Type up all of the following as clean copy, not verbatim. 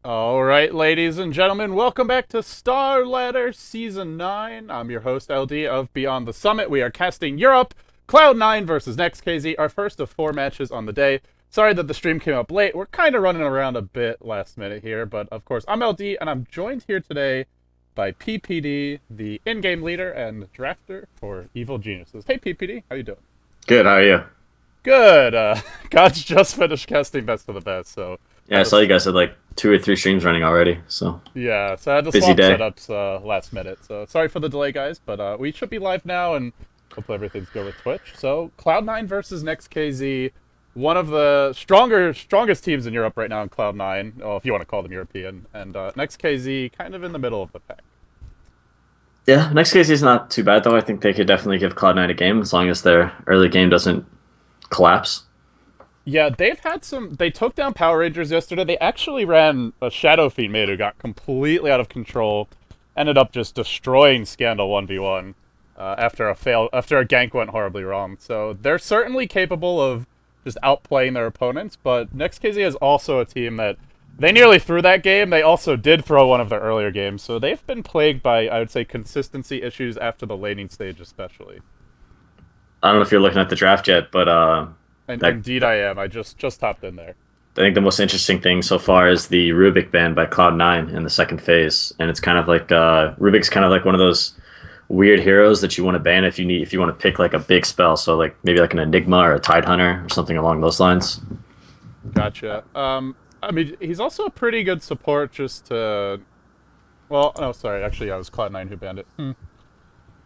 All right, ladies and gentlemen, welcome back to Starladder Season 9. I'm your host, LD of Beyond the Summit. We are casting Europe, Cloud9 versus Next.kz, our first of 4 matches on the day. Sorry that the stream came up late. We're kind of running around a bit last minute here, but of course, I'm LD, and I'm joined here today by PPD, the in-game leader and drafter for Evil Geniuses. Hey, PPD, how you doing? Good, how are you? Good. God's just finished casting Best of the Best, so Yeah, had I to saw you guys had like 2 or 3 streams running already, so Yeah, so I had to busy swap day. setups last minute. So sorry for the delay, guys, but we should be live now, and hopefully everything's good with Twitch. So Cloud9 versus Next.kz, one of the strongest teams in Europe right now in Cloud9, oh, if you want to call them European, and Next.kz kind of in the middle of the pack. Yeah, next case is not too bad though. I think they could definitely give Cloud9 a game as long as their early game doesn't collapse. Yeah, they've had some. They took down Power Rangers yesterday. They actually ran a Shadow Fiend mid who got completely out of control, ended up just destroying Scandal 1v1 after a gank went horribly wrong. So they're certainly capable of just outplaying their opponents. But Next.kz is also a team that they nearly threw that game. They also did throw one of their earlier games. So they've been plagued by, I would say, consistency issues after the laning stage, especially. I don't know if you're looking at the draft yet, but And that indeed, I am. I just hopped in there. I think the most interesting thing so far is the Rubik ban by Cloud9 in the second phase, and it's kind of like Rubik's kind of like one of those weird heroes that you want to ban if you want to pick like a big spell, so like maybe like an Enigma or a Tide Hunter or something along those lines. Gotcha. I mean, he's also a pretty good support just to. Well, no, sorry. Actually, yeah, it was Cloud9 who banned it.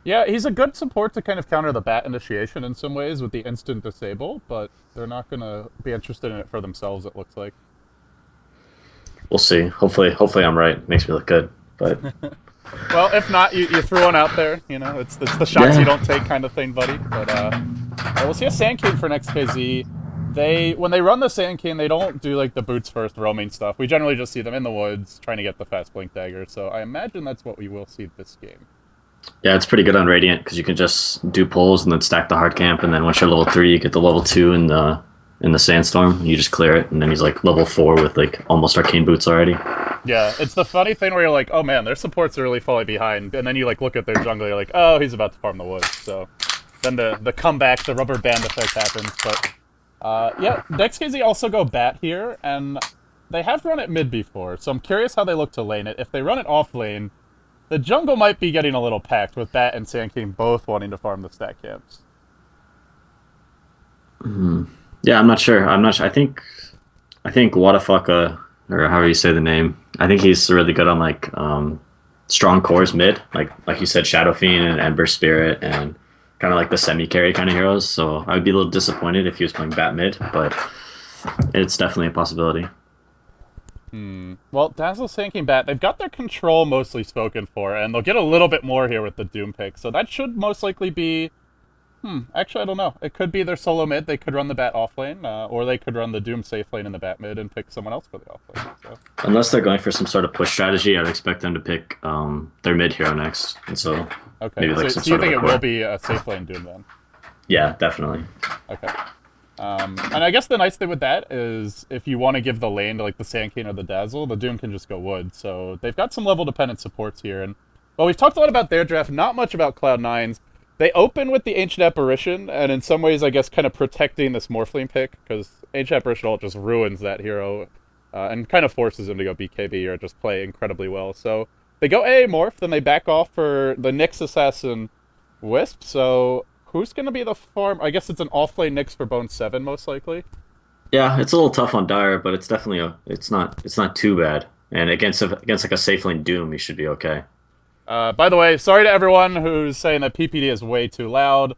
Yeah, he's a good support to kind of counter the bat initiation in some ways with the instant disable, but they're not going to be interested in it for themselves, it looks like. We'll see. Hopefully I'm right. Makes me look good, but Well, if not, you threw one out there. You know, it's the shots you yeah. don't take kind of thing, buddy. But yeah, we'll see a Sand King for next KZ. When they run the Sand King, they don't do like the boots first roaming stuff. We generally just see them in the woods trying to get the fast blink dagger. So I imagine that's what we will see this game. Yeah, it's pretty good on Radiant because you can just do pulls and then stack the hard camp, and then once you're level 3, you get the level 2 in the sandstorm. You just clear it, and then he's like level 4 with like almost arcane boots already. Yeah, it's the funny thing where you're like, oh man, their supports are really falling behind, and then you like look at their jungle, you're like, oh, he's about to farm the woods. So then the comeback, the rubber band effect happens. But yeah, DexKZ also go bat here, and they have run it mid before, so I'm curious how they look to lane it. If they run it off lane, the jungle might be getting a little packed with Bat and Sand King both wanting to farm the stack camps. Yeah, I'm not sure. I'm not sure. I think Wadafucka or however you say the name. I think he's really good on like strong cores mid, like you said, Shadow Fiend and Ember Spirit and kind of like the semi carry kind of heroes. So I would be a little disappointed if he was playing bat mid, but it's definitely a possibility. Well, Dazzle, Sand King, Bat, they've got their control mostly spoken for, and they'll get a little bit more here with the Doom pick. So that should most likely be. Actually, I don't know. It could be their solo mid. They could run the Bat off lane, or they could run the Doom safe lane in the Bat mid and pick someone else for the off lane. So. Unless they're going for some sort of push strategy, I'd expect them to pick their mid hero next, and so Okay, maybe so, like some so you sort of think a it will core. be a safe lane Doom then? Yeah, definitely. Okay. And I guess the nice thing with that is if you want to give the lane to like the Sand King or the Dazzle, the Doom can just go wood. So they've got some level dependent supports here. And well, we've talked a lot about their draft, not much about Cloud9's. They open with the Ancient Apparition, and in some ways, I guess, kind of protecting this Morphling pick, because Ancient Apparition ult just ruins that hero and kind of forces him to go BKB or just play incredibly well. So they go AA Morph, then they back off for the Nyx Assassin Wisp. So who's going to be the farm? I guess it's an off-lane Nyx for Bone 7, most likely. Yeah, it's a little tough on Dire, but it's not too bad. And against like a safe lane Doom, you should be okay. By the way, sorry to everyone who's saying that PPD is way too loud.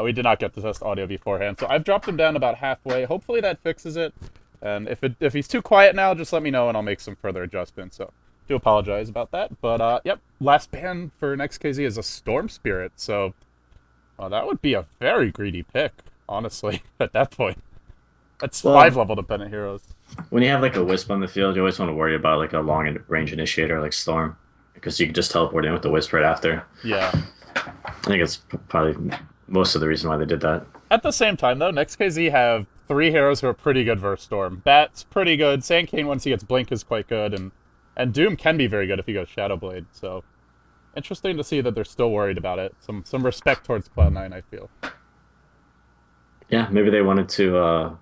We did not get to test audio beforehand, so I've dropped him down about halfway. Hopefully that fixes it. And if he's too quiet now, just let me know and I'll make some further adjustments. So do apologize about that. But yep, last ban for next KZ is a Storm Spirit. So that would be a very greedy pick, honestly. At that point, that's five Well, level dependent heroes. when you have like a Wisp on the field, you always want to worry about like a long range initiator like Storm, because you can just teleport in with the Wisp right after. Yeah. I think it's probably most of the reason why they did that. At the same time, though, next KZ have three heroes who are pretty good versus Storm. Bat's pretty good. Sand King, once he gets Blink, is quite good. And Doom can be very good if he goes Shadow Blade. So, interesting to see that they're still worried about it. Some respect towards Cloud9, I feel. Yeah, maybe they wanted to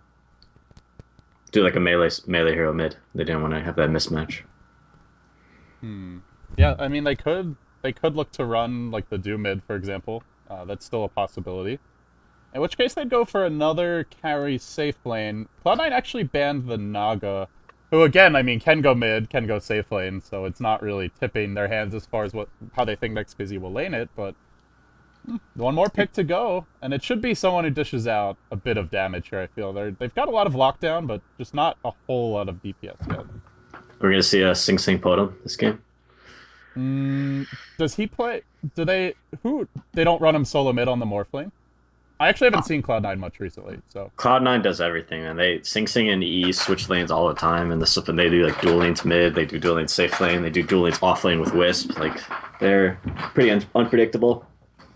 do like a melee hero mid. They didn't want to have that mismatch. Yeah, I mean, they could look to run, like, the Doom mid, for example. That's still a possibility. In which case, they'd go for another carry safe lane. Cloud9 actually banned the Naga, who, again, I mean, can go mid, can go safe lane, so it's not really tipping their hands as far as how they think Next.kz will lane it, but one more pick to go, and it should be someone who dishes out a bit of damage here, I feel. They've got a lot of lockdown, but just not a whole lot of DPS yet. We're gonna see a Sing Sing Totem this game. Does he play... They don't run him solo mid on the Morph lane? I actually haven't seen Cloud9 much recently, so... Cloud9 does everything, and they Sing Sing and E switch lanes all the time, and they do like dual lanes mid, they do dual lanes safe lane, they do dual lanes off lane with Wisp. Like, they're pretty unpredictable.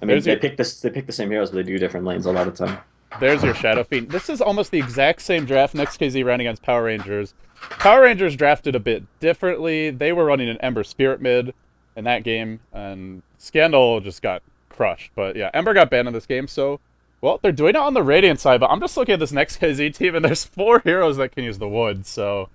I mean, they pick the same heroes, but they do different lanes a lot of the time. There's your Shadow Fiend. This is almost the exact same draft Next.kz ran against Power Rangers. Power Rangers drafted a bit differently. They were running an Ember Spirit mid in that game, and Scandal just got crushed. But yeah, Ember got banned in this game, so... Well, they're doing it on the Radiant side, but I'm just looking at this Next.kz team, and there's 4 heroes that can use the wood, so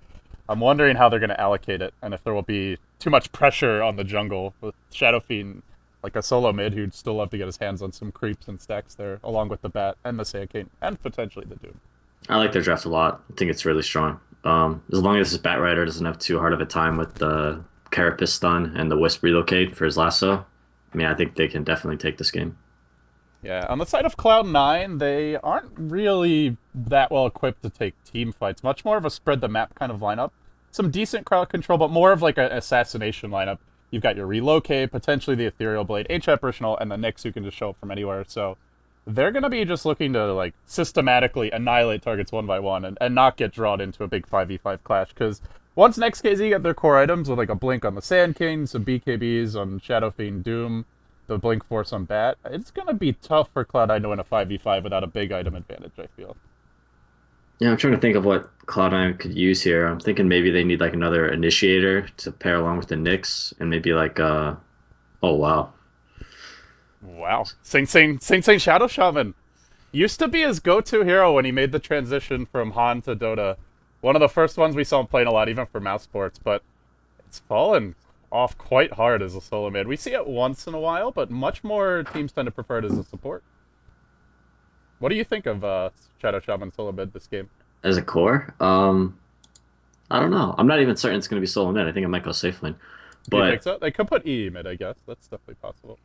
I'm wondering how they're going to allocate it, and if there will be too much pressure on the jungle with Shadow Fiend, like a solo mid who'd still love to get his hands on some creeps and stacks there, along with the Bat and the Sand King, and potentially the Doom. I like their draft a lot. I think it's really strong. As long as this Bat Rider doesn't have too hard of a time with the Carapace stun and the Wisp relocate for his lasso, I mean, I think they can definitely take this game. Yeah, on the side of Cloud9, they aren't really that well equipped to take team fights. Much more of a spread the map kind of lineup. Some decent crowd control, but more of like an assassination lineup. You've got your Relocate, potentially the Ethereal Blade, Ancient Apparitional, and the Nyx who can just show up from anywhere. So they're going to be just looking to like systematically annihilate targets one by one and not get drawn into a big 5v5 clash. Because once Next.kz get their core items with like a Blink on the Sand King, some BKBs on Shadow Fiend Doom, the Blink Force on Bat, it's going to be tough for Cloud9 to win a 5v5 without a big item advantage, I feel. Yeah, I'm trying to think of what Cloud9 could use here. I'm thinking maybe they need like another initiator to pair along with the Nyx, and maybe like oh wow. Wow. Sing Sing Shadow Shaman. Used to be his go-to hero when he made the transition from Han to Dota. One of the first ones we saw him playing a lot, even for mouse sports, but it's fallen off quite hard as a solo mid. We see it once in a while, but much more teams tend to prefer it as a support. What do you think of Shadow Shaman solo mid this game? As a core, I don't know. I'm not even certain it's going to be solo mid. I think it might go safe lane. Do you think so? They could put E mid, I guess. That's definitely possible.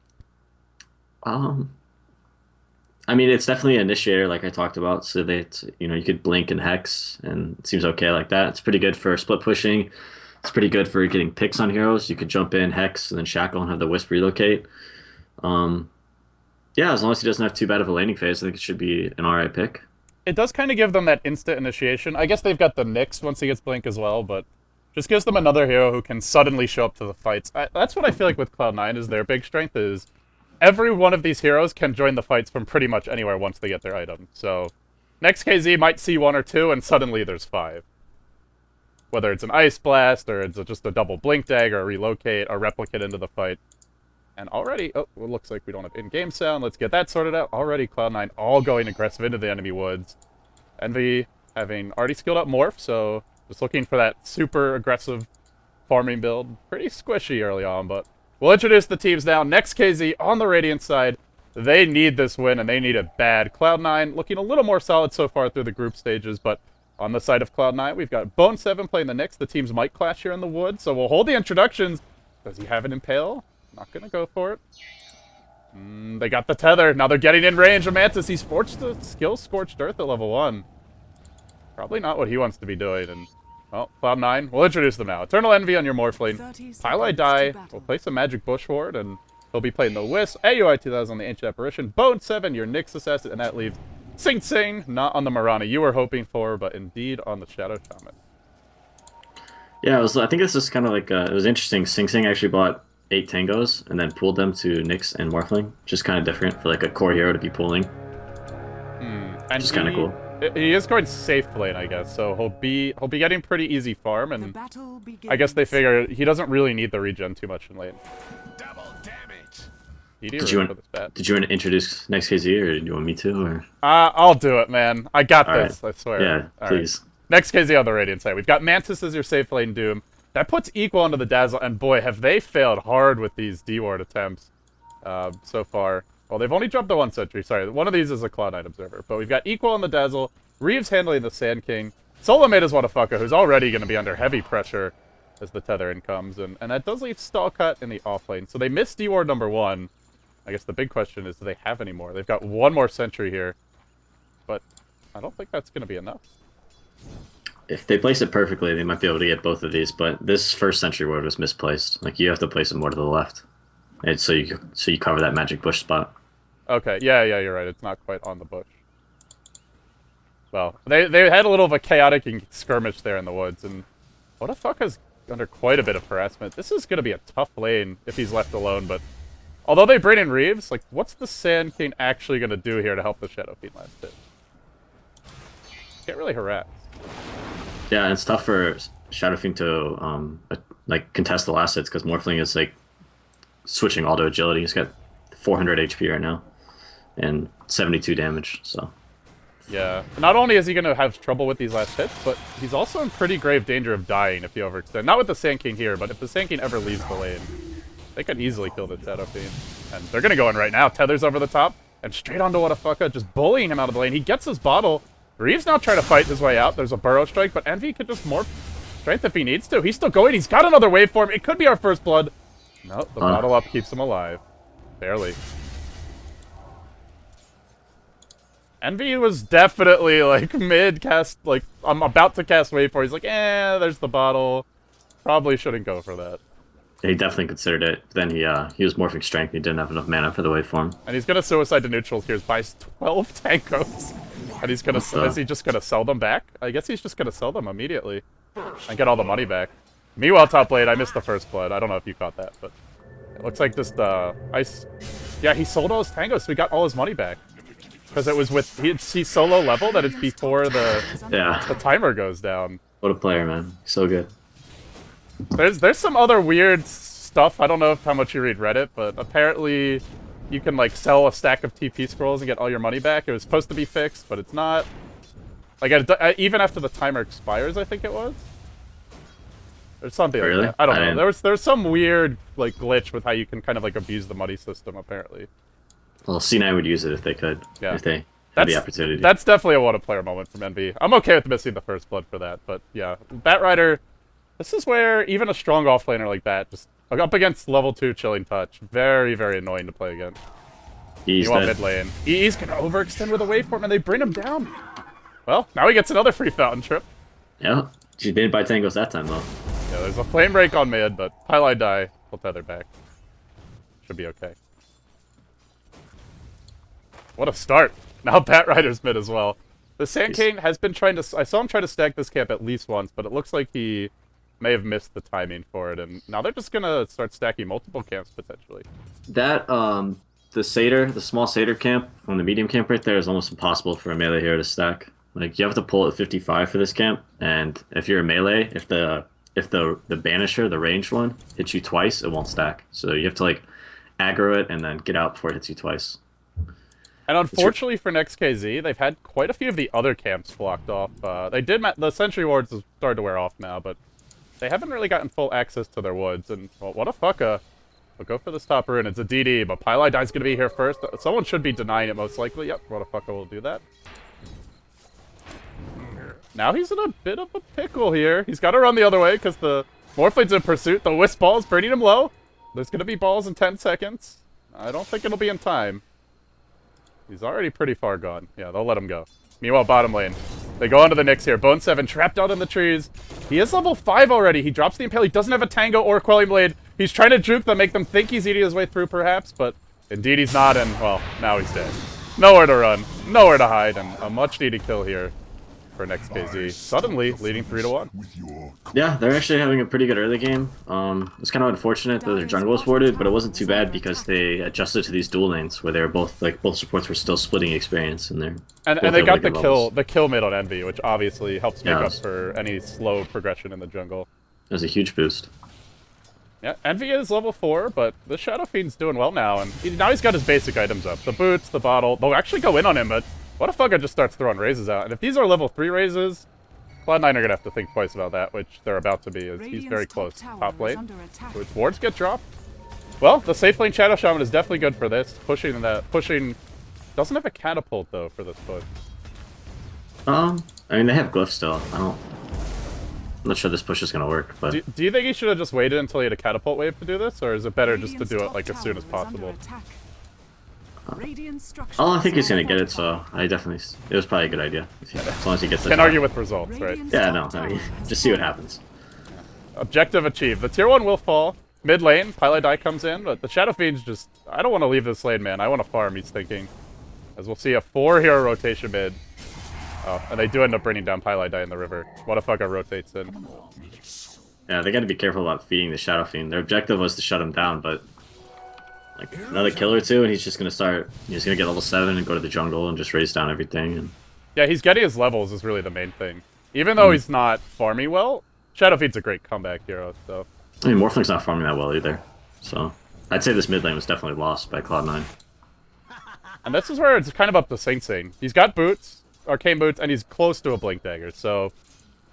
I mean, it's definitely an initiator, like I talked about. So that you could blink and hex, and it seems okay like that. It's pretty good for split pushing. It's pretty good for getting picks on heroes. You could jump in, hex, and then shackle and have the Wisp relocate. Yeah, as long as he doesn't have too bad of a laning phase, I think it should be an alright pick. It does kind of give them that instant initiation. I guess they've got the Nyx once he gets Blink as well, but just gives them another hero who can suddenly show up to the fights. That's what I feel like with Cloud9 is their big strength is every one of these heroes can join the fights from pretty much anywhere once they get their item. So Next.kz might see 1 or 2, and suddenly there's 5. Whether it's an Ice Blast, or it's just a double Blink Dagger, or Relocate, or Replicate into the fight. And already, oh, it looks like we don't have in-game sound. Let's get that sorted out. Already Cloud9 all going aggressive into the enemy woods. Envy having already skilled up Morph, so just looking for that super aggressive farming build. Pretty squishy early on, but we'll introduce the teams now. Next.kz on the Radiant side. They need this win, and they need it bad. Cloud9 looking a little more solid so far through the group stages, but on the side of Cloud9, we've got Bone7 playing the Nyx. The teams might clash here in the wood, so we'll hold the introductions. Does he have an Impale? Not going to go for it. They got the Tether. Now they're getting in range of Mantis. He's forced to skill Scorched Earth at level 1. Probably not what he wants to be doing. And well, Cloud9, we'll introduce them now. Eternal Envy on your Morphlane. Highlight Die. We'll play some Magic Bush Ward, and he'll be playing the Wisp. AUI 2000 on the Ancient Apparition. Bone7, your Nyx Assassin, and that leaves Sing Sing, not on the Marana you were hoping for, but indeed on the Shadow Shaman. Yeah, I think this is kind of like, it was interesting. Sing Sing actually bought 8 Tangos and then pooled them to Nyx and Morphling. Just kind of different for like a core hero to be pooling. And just kind of cool. He is going safe lane, I guess, so he'll be getting pretty easy farm, and I guess they figure he doesn't really need the regen too much in lane. Double damage. Did you want to introduce Next.kz, or do you want me to? Or I'll do it, man. I got this. Right. I swear. Yeah, All please. Right. Next.kz on the Radiant side. We've got Mantis as your safe lane Doom. That puts equal onto the Dazzle, and boy, have they failed hard with these D-ward attempts so far. Well, they've only dropped the 1 sentry. Sorry, one of these is a Cloud9 observer. But we've got equal on the Dazzle. Reeves handling the Sand King. Solo mate is Wadafucka, who's already going to be under heavy pressure as the tether in comes. And that does leave Stall Cut in the off lane. So they missed D-ward number 1. I guess the big question is, do they have any more? They've got 1 more sentry here. But I don't think that's going to be enough. If they place it perfectly, they might be able to get both of these. But this first sentry ward was misplaced. Like, you have to place it more to the left. And so you cover that magic bush spot. Okay, yeah, you're right. It's not quite on the bush. Well, they had a little of a chaotic skirmish there in the woods, and Wadafucka's under quite a bit of harassment. This is going to be a tough lane if he's left alone, but although they bring in Reeves, like, what's the Sand King actually going to do here to help the Shadow Fiend last hit? Can't really harass. Yeah, and it's tough for Shadow Fiend to like contest the last hits, because Morphling is like switching all to agility. He's got 400 HP right now and 72 damage, so yeah. Not only is he going to have trouble with these last hits, but he's also in pretty grave danger of dying if he overextends. Not with the Sand King here, but if the Sand King ever leaves the lane, they could easily kill the Shadow Fiend. And they're going to go in right now. Tether's over the top, and straight onto Wadafucka, just bullying him out of the lane. He gets his bottle. Reeves now trying to fight his way out. There's a Burrow Strike, but Envy could just morph strength if he needs to. He's still going. He's got another waveform. It could be our first blood. No, the bottle up keeps him alive. Barely. Envy was definitely, like, mid-cast, like, I'm about to cast waveform. He's like, there's the bottle. Probably shouldn't go for that. he definitely considered it. Then he was morphing strength. He didn't have enough mana for the waveform. And he's gonna suicide to neutral here. Buys 12 tankos. And he's gonna, is he just gonna sell them back? I guess he's just gonna sell them immediately. And get all the money back. Meanwhile, top lane, I missed the first blood. I don't know if you caught that, but it looks like just, yeah, he sold all his tangos, so he got all his money back. Because it was with, he's solo level, that it's before the timer goes down. What a player, man. So good. There's some other weird stuff. I don't know how much you read Reddit, but apparently you can, like, sell a stack of TP scrolls and get all your money back. It was supposed to be fixed, but it's not. Like, even after the timer expires, I think it was. There's something like that. I don't know. There's some weird, like, glitch with how you can kind of, like, abuse the money system, apparently. Well, C9 would use it if they could. Yeah. If they had the opportunity. That's definitely a what-a-player moment from Envy. I'm okay with missing the first blood for that, but yeah. Batrider, this is where even a strong offlaner like that, just up against level 2 Chilling Touch, very, very annoying to play against. He's mid lane. He's going to overextend with a waveform, and they bring him down. Well, now he gets another free fountain trip. Yeah, she didn't buy tangos that time, though. Yeah, there's a flame break on mid, but Pylai die. We'll tether back. Should be okay. What a start. Now Batrider's mid as well. The Sand King has been trying to... I saw him try to stack this camp at least once, but it looks like he may have missed the timing for it, and now they're just going to start stacking multiple camps, potentially. That, the small Satyr camp, on the medium camp right there, is almost impossible for a melee hero to stack. Like, you have to pull at 55 for this camp, and if you're a melee, if the Banisher, the ranged one, hits you twice, it won't stack. So you have to, like, aggro it and then get out before it hits you twice. And unfortunately for Next.kz, they've had quite a few of the other camps blocked off. The Sentry Wards have started to wear off now, but they haven't really gotten full access to their woods. And, well, Wadafucka will go for this top rune. It's a DD, but Pylai Die's going to be here first. Someone should be denying it, most likely. Yep, Wadafucka will do that. Now he's in a bit of a pickle here. He's got to run the other way because the Morphling's in pursuit. The Wisp Ball is burning him low. There's going to be balls in 10 seconds. I don't think it'll be in time. He's already pretty far gone. Yeah, they'll let him go. Meanwhile, bottom lane. They go onto the Nyx here. Bone 7 trapped out in the trees. He is level 5 already. He drops the Impale. He doesn't have a Tango or Quelling Blade. He's trying to juke them, make them think he's eating his way through, perhaps, but indeed he's not, and, well, now he's dead. Nowhere to run. Nowhere to hide, and a much-needed kill here. for Next.kz. Suddenly leading 3-1. Yeah, they're actually having a pretty good early game. It's kind of unfortunate that their jungle was warded, but it wasn't too bad because they adjusted to these dual lanes where they were both both supports were still splitting experience and they're And both they at got really good levels. the kill mid on Envy, which obviously helps make Yeah, up for any slow progression in the jungle. It was a huge boost. Yeah, Envy is level 4, but the Shadow Fiend's doing well now, and now he's got his basic items up. The boots, the bottle, they'll actually go in on him, but Whatafugga just starts throwing raises out. And if these are level 3 raises, Cloud9 are going to have to think twice about that, which they're about to be, as he's very close. Top lane, which wards get dropped. Well, the safe lane Shadow Shaman is definitely good for this. Pushing, doesn't have a catapult, though, for this push. I mean, they have glyphs still. I'm not sure this push is going to work, but... Do you think he should have just waited until he had a catapult wave to do this, or is it better just to do it, like, as soon as possible? Oh, I think he's going to get it, so it was probably a good idea. As long as he gets it. Can't argue with results, right? Yeah, no, I mean, just see what happens. Objective achieved. The tier 1 will fall. Mid lane, Pieliedie comes in, but the Shadow Fiend's just... I don't want to leave this lane, man. I want to farm, he's thinking. As we'll see a 4-hero rotation mid. Oh, and they do end up bringing down Pieliedie in the river. Whatafugga rotates in. Yeah, they got to be careful about feeding the Shadow Fiend. Their objective was to shut him down, but like another kill or two, and he's just gonna start. He's gonna get level 7 and go to the jungle and just raise down everything. And yeah, he's getting his levels is really the main thing. Even though he's not farming well, Shadow Fiend's a great comeback hero. So I mean, Morphling's not farming that well either. So I'd say this mid lane was definitely lost by Cloud9. And this is where it's kind of up to Sing Sing. He's got boots, arcane boots, and he's close to a blink dagger. So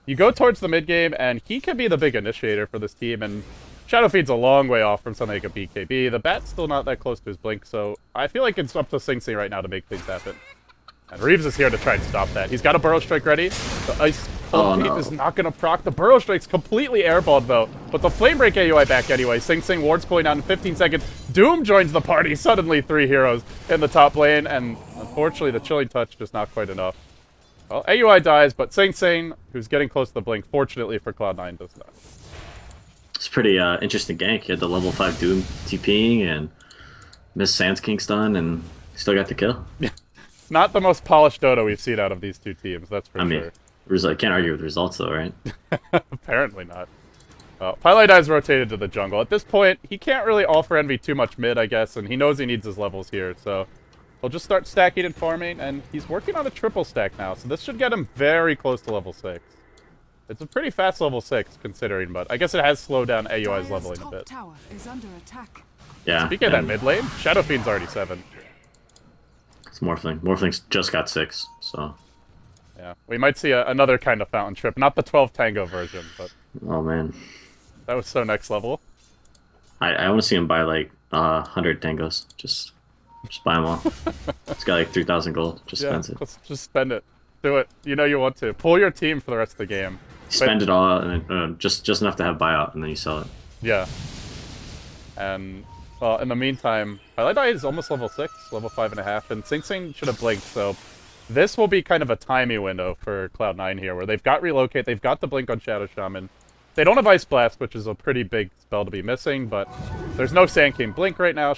you go towards the mid game, and he could be the big initiator for this team. And Shadow Fiend's a long way off from something like a BKB. The Bat's still not that close to his blink, so I feel like it's up to Sing Sing right now to make things happen. And Reeves is here to try and stop that. He's got a Burrow Strike ready. The Ice Cold Feet is not going to proc. The Burrow Strike's completely airballed, though. But the Flame Break AUI back anyway. Sing Sing ward's cooling down in 15 seconds. Doom joins the party. Suddenly 3 heroes in the top lane. And unfortunately, the Chilling Touch just not quite enough. Well, AUI dies, but Sing Sing, who's getting close to the blink, fortunately for Cloud9, does not. It's pretty interesting gank. He had the level 5 Doom TPing and missed Sands King stun, and still got the kill. Not the most polished Dota we've seen out of these two teams, that's for sure. I can't argue with results, though, right? Apparently not. Pieliedie's rotated to the jungle. At this point, he can't really offer Envy too much mid, I guess, and he knows he needs his levels here, so he'll just start stacking and farming, and he's working on a triple stack now, so this should get him very close to level 6. It's a pretty fast level 6, considering, but I guess it has slowed down AUI's leveling a bit. Yeah. Speaking of that mid lane, Shadow Fiend's already 7. It's Morphling. Morphling's just got 6, so... Yeah, we might see another kind of fountain trip. Not the 12 Tango version, but... Oh, man. That was so next level. I want to see him buy, like, 100 Tangos. Just buy them all. It's got, like, 3,000 gold. Just spend it. Just spend it. Do it. You know you want to. Pull your team for the rest of the game. Spend it all, and then, just enough to have buyout, and then you sell it. Yeah. And... well, in the meantime, Pieliedie is almost level 6, level 5.5, and Sing Sing should have blinked, so this will be kind of a timey window for Cloud9 here, where they've got Relocate, they've got the blink on Shadow Shaman. They don't have Ice Blast, which is a pretty big spell to be missing, but there's no Sand King blink right now.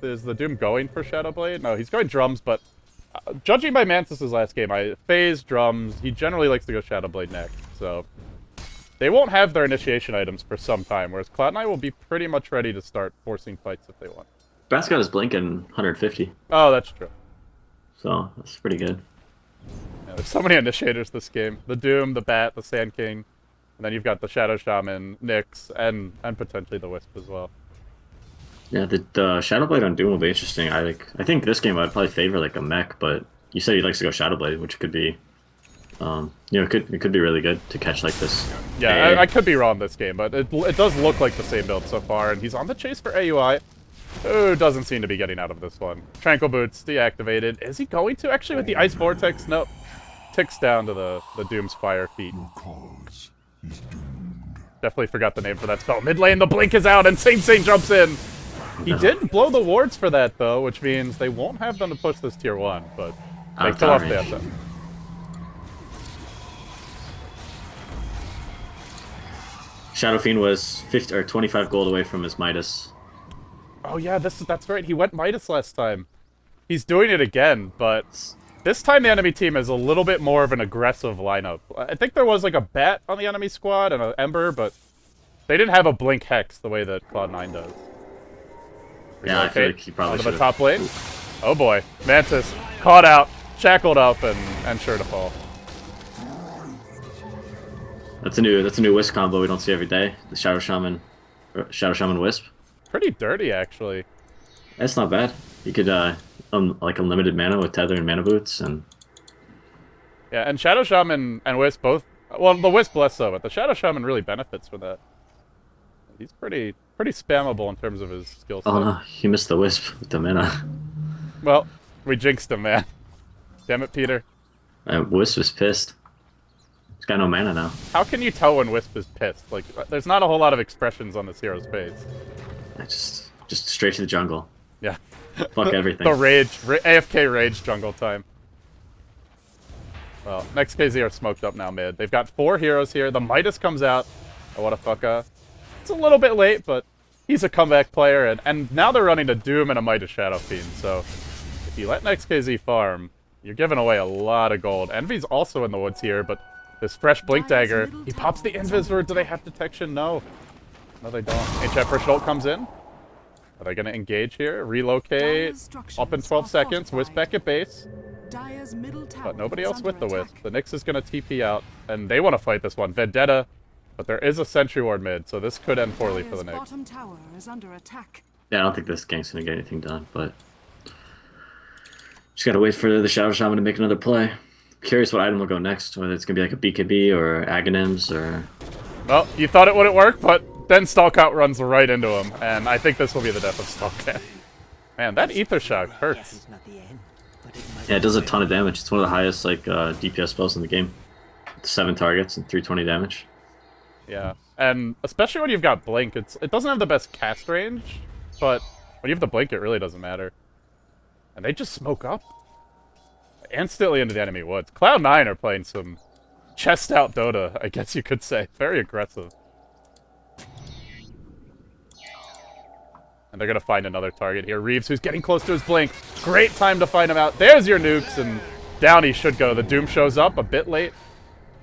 Is the Doom going for Shadow Blade? No, he's going Drums, but judging by Mantis' last game, Phase, Drums, he generally likes to go Shadow Blade next, so... they won't have their initiation items for some time, whereas Cloud9 will be pretty much ready to start forcing fights if they want. Bat's got his blink in 150. Oh, that's true. So, that's pretty good. Yeah, there's so many initiators this game. The Doom, the Bat, the Sand King, and then you've got the Shadow Shaman, Nyx, and potentially the Wisp as well. Yeah, the Shadow Blade on Doom will be interesting. I think this game I'd probably favor like a mech, but you said he likes to go Shadow Blade, which could be... it could be really good to catch like this. Yeah, I could be wrong this game, but it does look like the same build so far, and he's on the chase for AUI, who doesn't seem to be getting out of this one. Tranquil Boots deactivated. Is he going to actually with the Ice Vortex? Nope. Ticks down to the Doom's Fire Feet. Definitely forgot the name for that spell. Mid lane, the blink is out, and Sing Sing jumps in. He did blow the wards for that, though, which means they won't have them to push this tier 1, but they kill off the SM. Shadow Fiend was 50 or 25 gold away from his Midas. Oh yeah, that's right. He went Midas last time. He's doing it again, but This time the enemy team is a little bit more of an aggressive lineup. I think there was like a bat on the enemy squad and an Ember, but they didn't have a Blink Hex the way that Cloud9 does. Yeah, I feel like he probably onto should the top lane. Oh boy, Mantis caught out, shackled up, and sure to fall. That's a new Wisp combo we don't see every day. The Shadow Shaman Wisp. Pretty dirty actually. That's not bad. You could like unlimited mana with Tether and Mana Boots, and Yeah, and Shadow Shaman and Wisp both. Well, the Wisp less so, but the Shadow Shaman really benefits from that. He's pretty spammable in terms of his skill set. oh no, he missed the Wisp with the mana. Well, we jinxed him, man. Damn it, Peter. Wisp was pissed. He's got no mana now. How can you tell when Wisp is pissed? Like, there's not a whole lot of expressions on this hero's face. I just straight to the jungle. Yeah. Fuck everything. The AFK rage jungle time. Well, Next.kz are smoked up now mid. They've got 4 heroes here. The Midas comes out. Oh, what a fucka. It's a little bit late, but he's a comeback player, and now they're running a Doom and a Midas Shadow Fiend, so if you let Next.kz farm, you're giving away a lot of gold. Envy's also in the woods here, but this fresh Blink Dagger, he pops the Invis, or do they have detection? No. No, they don't. HF first ult comes in. Are they going to engage here? Relocate. Up in 12 seconds. Wisp back at base. But nobody else with the Wisp. The Nyx is going to TP out, and they want to fight this one. Vendetta. But there is a Sentry Ward mid, so this could end poorly for the Nyx. Yeah, I don't think this gang's gonna get anything done, but just gotta wait for the Shadow Shaman to make another play. Curious what item will go next, whether it's gonna be like a BKB or Aghanims or... Well, you thought it wouldn't work, but then Stalkout runs right into him, and I think this will be the death of Stalkout. Man, that Ether Shock hurts. Yeah, it does a ton of damage. It's one of the highest like DPS spells in the game. 7 targets and 320 damage. Yeah, and especially when you've got Blink, it doesn't have the best cast range, but when you have the Blink, it really doesn't matter. And they just smoke up. Instantly into the enemy woods. Cloud9 are playing some chest-out Dota, I guess you could say. Very aggressive. And they're going to find another target here. Reeves, who's getting close to his Blink. Great time to find him out. There's your nukes, and down he should go. The Doom shows up a bit late.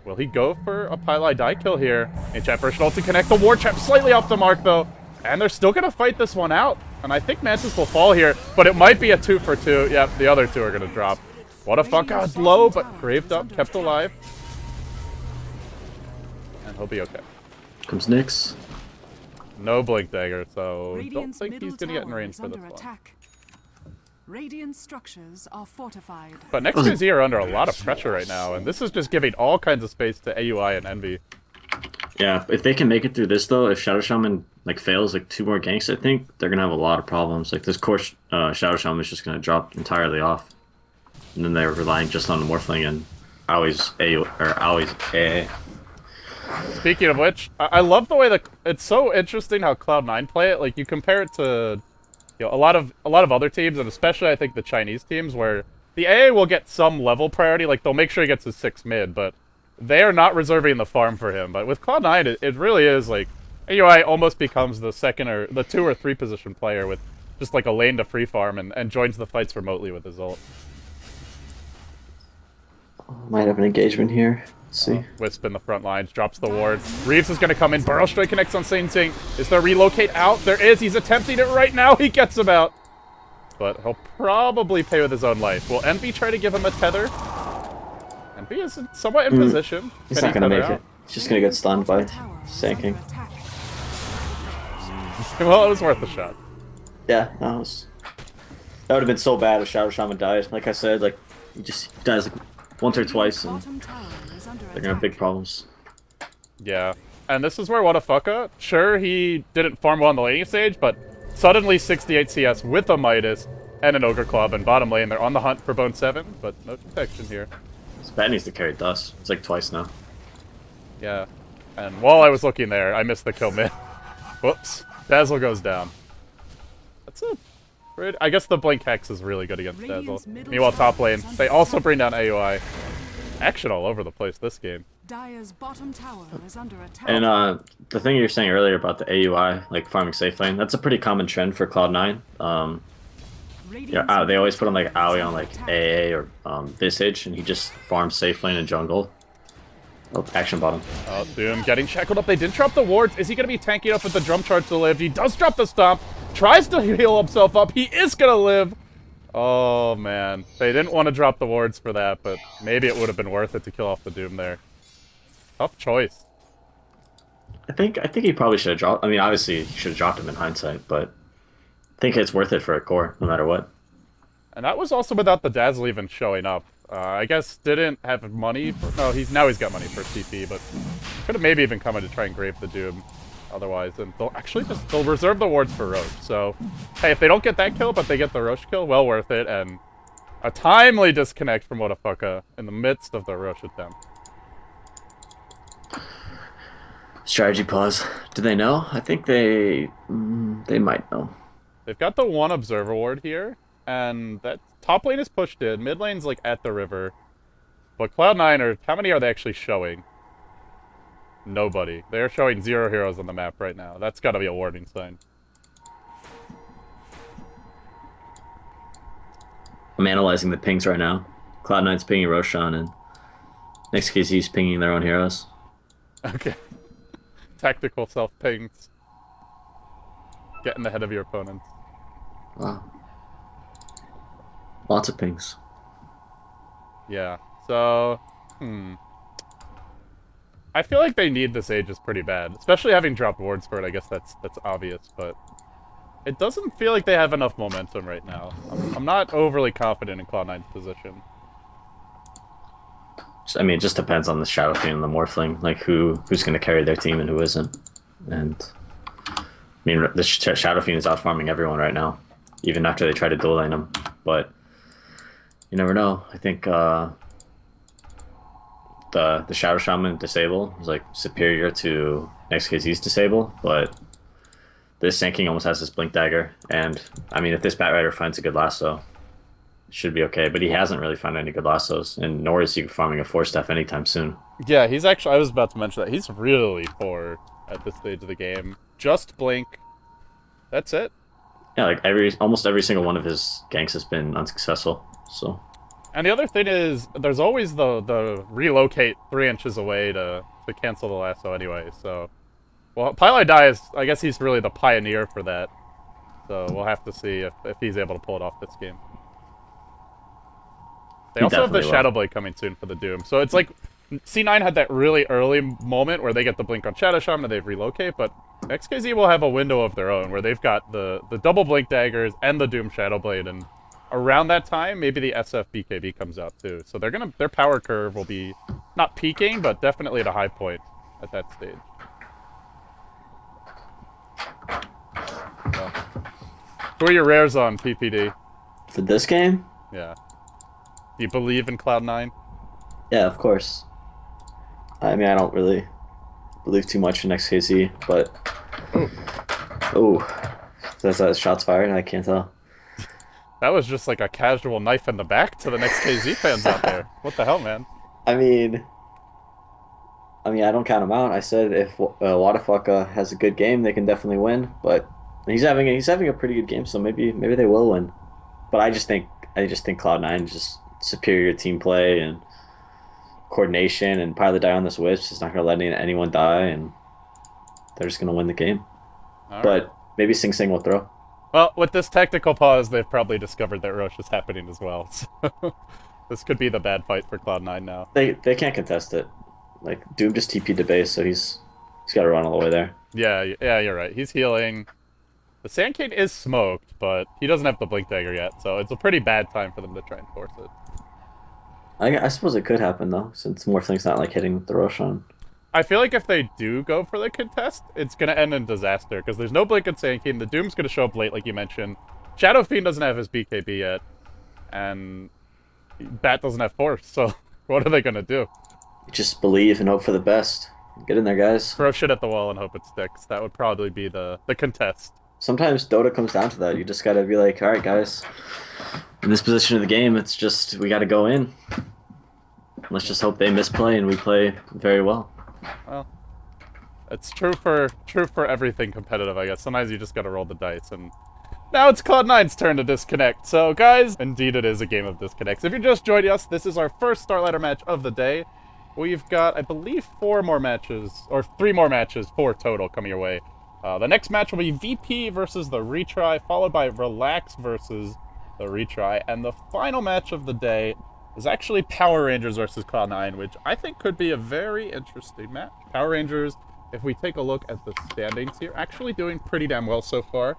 Will he go for a Pylai die kill here? HF first ult to connect. The War Trap slightly off the mark, though. And they're still going to fight this one out. And I think Mantis will fall here, but it might be a 2 for 2. Yep, the other 2 are going to drop. What a fuck. Low, but graved up, kept alive. And he'll be okay. Comes Nyx. No Blink Dagger, so don't think he's going to get in range for this one. Radiant structures are fortified. But Next.kz are under a lot of pressure right now, and this is just giving all kinds of space to AUI and Envy. Yeah, if they can make it through this though, if Shadow Shaman like fails like 2 more ganks, I think they're gonna have a lot of problems. Like this core Shadow Shaman is just gonna drop entirely off, and then they're relying just on Morphling and Aui's AA. Speaking of which, I love the way that it's so interesting how Cloud9 play it. Like you compare it to a lot of other teams, and especially I think the Chinese teams, where the AA will get some level priority, like they'll make sure he gets his 6 mid, but they are not reserving the farm for him. But with Cloud9, it really is like AUI almost becomes the 2nd or the 2 or 3 position player with just like a lane to free farm and joins the fights remotely with his ult. Might have an engagement here. Let's see. Wisp in the front lines, drops the ward. Reeves is going to come in. Burrow Strike connects on Sing Sing. Is there relocate out? There is. He's attempting it right now. He gets him out. But he'll probably pay with his own life. Will Envy try to give him a tether? Envy is somewhat in position. He's not going to make it. He's just going to get stunned by Sanking. Well, it was worth a shot. Yeah, that would have been so bad if Shadow Shaman died. Like I said, like he just dies like once or twice, and they're gonna have big problems. Yeah, and this is where what a fucka. Sure, he didn't farm well on the laning stage, but suddenly 68 CS with a Midas and an Ogre Club, and bottom lane they're on the hunt for Bone 7, but no detection here. This bad needs to carry Dust. It's like twice now. Yeah, and while I was looking there, I missed the kill mid. Whoops, Dazzle goes down. That's it. I guess the Blink Hex is really good against Dazzle. Meanwhile, top lane, they also bring down AUI. Action all over the place this game. Dire's bottom tower is under attack. And the thing you were saying earlier about the AUI, like farming safe lane, that's a pretty common trend for Cloud9. Yeah, they always put him like Aoi on like AA or Visage, and he just farms safe lane and jungle. Oh, action bottom. Oh, Doom getting shackled up. They didn't drop the wards. Is he going to be tanking up with the drum charge to live? He does drop the stomp. Tries to heal himself up. He is going to live. Oh, man. They didn't want to drop the wards for that, but maybe it would have been worth it to kill off the Doom there. Tough choice. I think he probably should have dropped. I mean, obviously he should have dropped him in hindsight, but I think it's worth it for a core, no matter what. And that was also without the Dazzle even showing up. I guess didn't have money. No, he's got money for CP, but could have maybe even come in to try and grave the Doom. Otherwise, and they'll reserve the wards for Roche. So, hey, if they don't get that kill, but they get the Roche kill, well worth it. And a timely disconnect from Wodafaka in the midst of the Roche attempt. Strategy pause. Do they know? I think they might know. They've got the one Observer ward here, and that top lane is pushed in. Mid lane's like at the river. But Cloud9 are, how many are they actually showing? Nobody. They're showing 0 heroes on the map right now. That's got to be a warning sign. I'm analyzing the pings right now. Cloud9's pinging Roshan, and Next.kz's pinging their own heroes. Okay. Tactical self-pings. Getting ahead of your opponents. Wow. Lots of pings. Yeah. So, I feel like they need this Aegis pretty bad. Especially having dropped wards for it, I guess that's obvious, but it doesn't feel like they have enough momentum right now. I'm not overly confident in Cloud9's position. I mean, it just depends on the Shadow Fiend and the Morphling, like who's going to carry their team and who isn't. And I mean, the Shadow Fiend is out farming everyone right now, even after they try to dual lane him. But you never know. I think the Shadow Shaman disable is like superior to Next.kz's disable, but this Sand King almost has this Blink Dagger, and I mean, if this Bat Rider finds a good lasso, it should be okay. But he hasn't really found any good lassos, and nor is he farming a 4-staff anytime soon. Yeah, he's actually, I was about to mention that. He's really poor at this stage of the game. Just Blink. That's it. Yeah, like almost every single one of his ganks has been unsuccessful, so. And the other thing is, there's always the relocate 3 inches away to cancel the lasso anyway, so... Well, Pylai Dai I guess he's really the pioneer for that. So we'll have to see if he's able to pull it off this game. They also have the Shadow Blade coming soon for the Doom. So it's like, C9 had that really early moment where they get the blink on Shadow Shaman and they relocate, but Next.kz will have a window of their own where they've got the double Blink Daggers and the Doom Shadow Blade, and around that time, maybe the SF BKB comes out too. So their power curve will be not peaking, but definitely at a high point at that stage. So. Who are your rares on, PPD? For this game? Yeah. Do you believe in Cloud9? Yeah, of course. I mean, I don't really believe too much in Next.kz, but... Oh. That's shots fired? I can't tell. That was just like a casual knife in the back to the Next.kz fans out there. What the hell, man? I mean, I don't count him out. I said if Wodafaka has a good game, they can definitely win. But he's having a pretty good game, so maybe they will win. But I just think Cloud9 is just superior team play and coordination, and Pylai Dai on this Wisp is not going to let anyone die, and they're just going to win the game. All but right. Maybe Sing Sing will throw. Well, with this tactical pause, they've probably discovered that Roche is happening as well. So this could be the bad fight for Cloud9 now. They can't contest it. Like, Doom just TP'd to base, so he's got to run all the way there. Yeah, you're right. He's healing. The Sand King is smoked, but he doesn't have the Blink Dagger yet, so it's a pretty bad time for them to try and force it. I suppose it could happen, though, since Morphling's not, like, hitting the Roshan. I feel like if they do go for the contest, it's going to end in disaster, because there's no Blink on Sand King, the Doom's going to show up late, like you mentioned. Shadow Fiend doesn't have his BKB yet, and Bat doesn't have Force, so what are they going to do? Just believe and hope for the best. Get in there, guys. Throw shit at the wall and hope it sticks. That would probably be the contest. Sometimes Dota comes down to that. You just gotta be like, all right, guys. In this position of the game, it's just, we gotta go in. Let's just hope they misplay and we play very well. Well, it's true for everything competitive, I guess. Sometimes you just gotta roll the dice, and Now it's Cloud9's turn to disconnect. So, guys, indeed it is a game of disconnects. If you're just joining us, this is our first Starladder match of the day. We've got, I believe, 4 more matches, or 3 more matches, 4 total, coming your way. The next match will be VP versus the Retry, followed by Relax versus the Retry. And the final match of the day is actually Power Rangers versus Cloud9, which I think could be a very interesting match. Power Rangers, if we take a look at the standings here, actually doing pretty damn well so far.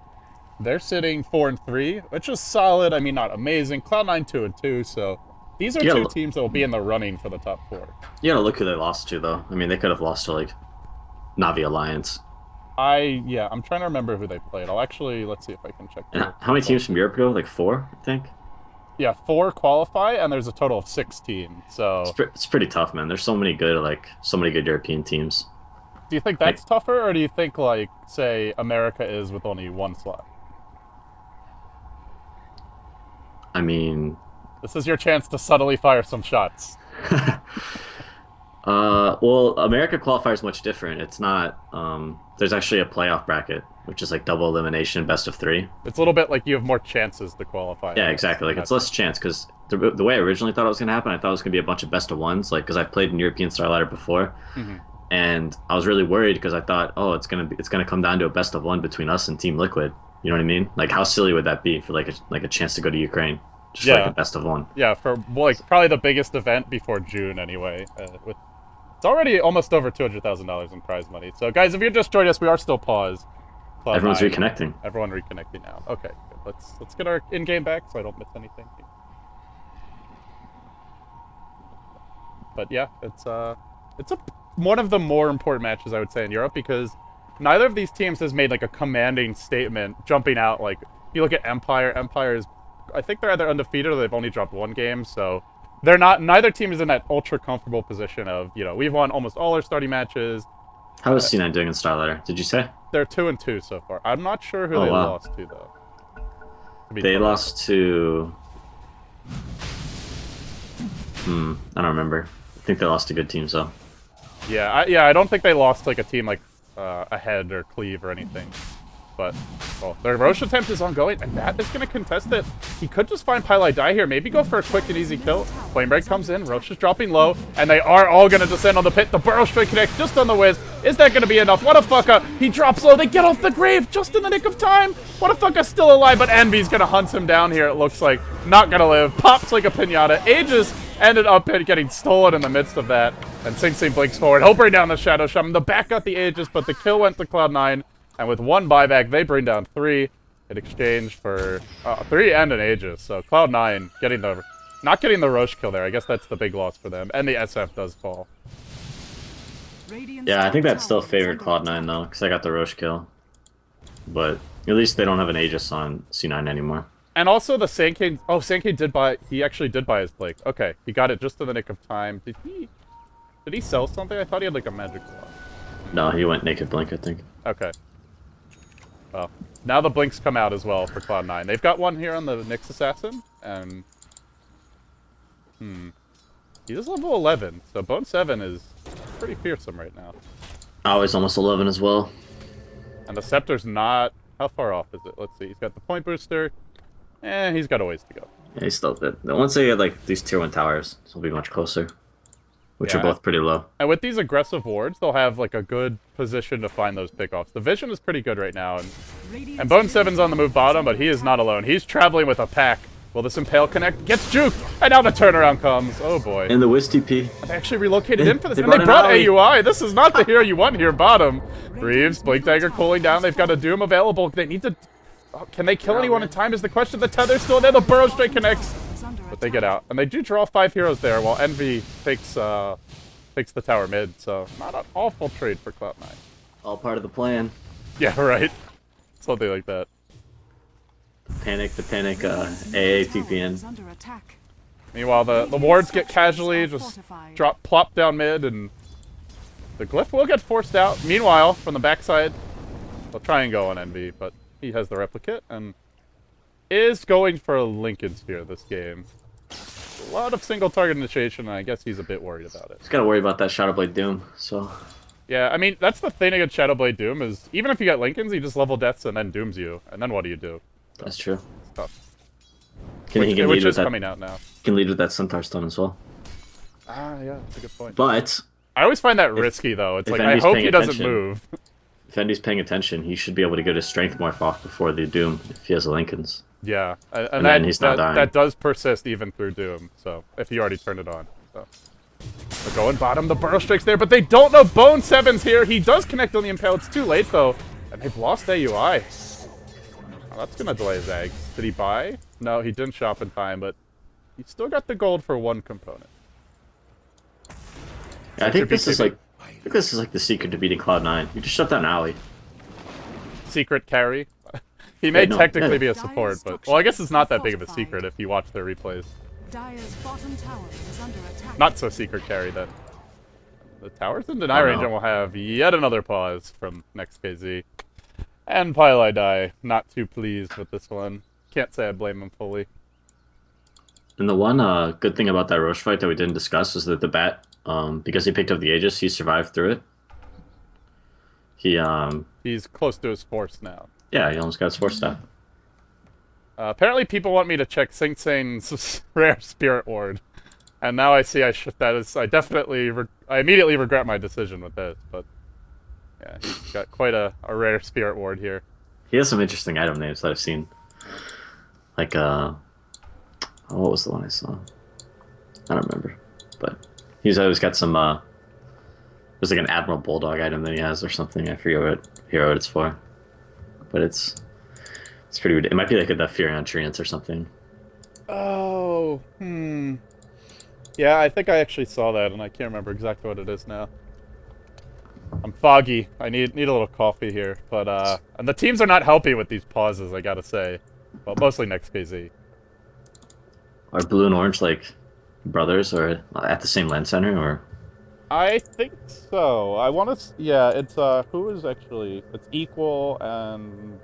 They're sitting 4-3, which is solid. I mean, not amazing. Cloud9 2-2, so these are 2 teams that will be in the running for the top 4. You gotta look who they lost to, though. I mean, they could have lost to, like, Navi Alliance. Yeah, I'm trying to remember who they played. Let's see if I can check. And how many teams from Europe go? Like 4, I think? Yeah, 4 qualify, and there's a total of 6 teams, so... It's pretty tough, man. There's so many good European teams. Do you think that's tougher, or do you think, like, say, America is with only 1 slot? I mean... This is your chance to subtly fire some shots. Well, America qualifiers much different. It's not, there's actually a playoff bracket, which is like double elimination, best of 3. It's a little bit like you have more chances to qualify. Yeah, exactly. Like, it's less chance, because the way I originally thought it was going to happen, I thought it was going to be a bunch of best of 1s, like, because I've played in European Starladder before, and I was really worried because I thought, oh, it's gonna come down to a best of 1 between us and Team Liquid. You know what I mean? Like, how silly would that be for like a chance to go to Ukraine? Just like a best of 1. Yeah, for like probably the biggest event before June anyway. It's already almost over $200,000 in prize money. So guys, if you're just joining us, we are still paused. Cloud9. Everyone's reconnecting. Everyone reconnecting now. Okay, good. Let's get our in-game back so I don't miss anything. But yeah, it's one of the more important matches I would say in Europe, because neither of these teams has made like a commanding statement jumping out. Like, if you look at Empire, I think they're either undefeated or they've only dropped 1 game, so they're not. Neither team is in that ultra comfortable position of, you know, we've won almost all our starting matches. How is C9 doing in Starladder? Did you say? They're 2-2 so far. I'm not sure who they lost to though. They lost to. I don't remember. I think they lost to good teams though. Yeah, I don't think they lost like a team like Ahead or Cleve or anything. But, well, their Roche attempt is ongoing, and Matt is going to contest it. He could just find Pylai Die here, maybe go for a quick and easy kill. Flame Break comes in, Roche is dropping low, and they are all going to descend on the pit. The Burrow Strike connects just on the whiz. Is that going to be enough? What a fucker! He drops low, they get off the grave just in the nick of time. What a fucker, still alive, but Envy's going to hunt him down here, it looks like. Not going to live. Pops like a pinata. Aegis ended up getting stolen in the midst of that. And Sing Sing blinks forward. He'll bring down the Shadow Shaman. The back got the Aegis, but the kill went to Cloud9. And with 1 buyback, they bring down 3 in exchange for 3 and an Aegis. So Cloud9 not getting the Roche kill there. I guess that's the big loss for them. And the SF does fall. Yeah, I think that still favored Cloud9 though, because I got the Roche kill. But at least they don't have an Aegis on C9 anymore. And also the Sankey. Oh, Sankey did buy. He actually did buy his Blake. Okay, he got it just in the nick of time. Did he sell something? I thought he had like a magic wand. No, he went Naked Blink, I think. Okay. Well, now the blinks come out as well for Cloud9. They've got one here on the Nyx Assassin, and... He's level 11, so Bone 7 is pretty fearsome right now. Oh, he's almost 11 as well. And the Scepter's not... How far off is it? Let's see. He's got the point booster. He's got a ways to go. Yeah, he's still good. Once they get, like, these tier 1 towers, this will be much closer. Which are both pretty low. And with these aggressive wards, they'll have like a good position to find those pickoffs. The vision is pretty good right now, and Bone 7's on the move bottom, but he is not alone. He's traveling with a pack. Will this Impale connect? Gets juked, and now the turnaround comes. Oh boy. And the Wiz TP. They actually relocated in for this, and they brought AUI. This is not the hero you want here, bottom. Reeves, Blink Dagger cooling down. They've got a Doom available. They need to... can they kill anyone in time is the question. The Tether's still there. The Burrow Straight connects. But they get out. And they do draw 5 heroes there, while Envy takes the tower mid. So, not an awful trade for Cloud9. All part of the plan. Yeah, right. Something like that. Panic, AA TPN. Meanwhile, the wards get casually just plop down mid, and the Glyph will get forced out. Meanwhile, from the backside, they'll try and go on Envy, but he has the replicate, and is going for a Lincoln Sphere this game. A lot of single target initiation, and I guess he's a bit worried about it. He's gotta worry about that Shadowblade Doom, so... Yeah, I mean, that's the thing against Shadowblade Doom, is even if you get Lincolns, he just level deaths and then dooms you. And then what do you do? That's true. It's tough. He can Which lead with is that. coming out now. Can lead with that Centaur Stone as well. Ah, yeah, that's a good point. But I always find that risky, though. It's if like, I Envy's hope paying he doesn't attention- move. if Envy's paying attention, he should be able to get his strength morph off before the Doom if he has a Lincoln's. Yeah, and And that, then he's not dying. that does persist even through Doom, so, if you already turned it on. So. They're going bottom, the Burrow Strike's there, but they don't know Bone 7's here. He does connect on the Impale, it's too late, though. And they've lost AUI. Oh, that's gonna delay his egg. Did he buy? No, he didn't shop in time, but he still got the gold for one component. Yeah, I think this is like the secret to beating Cloud9. You just shut down Alley. Secret carry. He may no, technically yeah. be a support, but well, I guess it's not that big of a secret if you watch their replays. Dire's bottom tower is under attack. Not so secret carry that the towers in deny Oh, range no. and will have yet another pause from Next.kz. And Pile Die, not too pleased with this one. Can't say I blame him fully. And the one good thing about that Roche fight that we didn't discuss is that the bat, because he picked up the Aegis, he survived through it. He's close to his force now. Yeah, he almost got his 4-staff. Apparently people want me to check Sing Sing's rare spirit ward. And now I see I immediately regret my decision with this, but yeah, he's got quite a rare spirit ward here. He has some interesting item names that I've seen. Like, what was the one I saw? I don't remember. But he's always got some, there's like an Admiral Bulldog item that he has or something. I forget what hero it's for. But it's pretty weird. It might be like the Furion Treants or something. Oh, yeah, I think I actually saw that, and I can't remember exactly what it is now. I'm foggy. I need a little coffee here, but and the teams are not helping with these pauses, I gotta say. Well, mostly Next.kz. Are blue and orange like brothers or at the same land center or? I think so. I want to. Yeah, it's who is actually? It's Equal and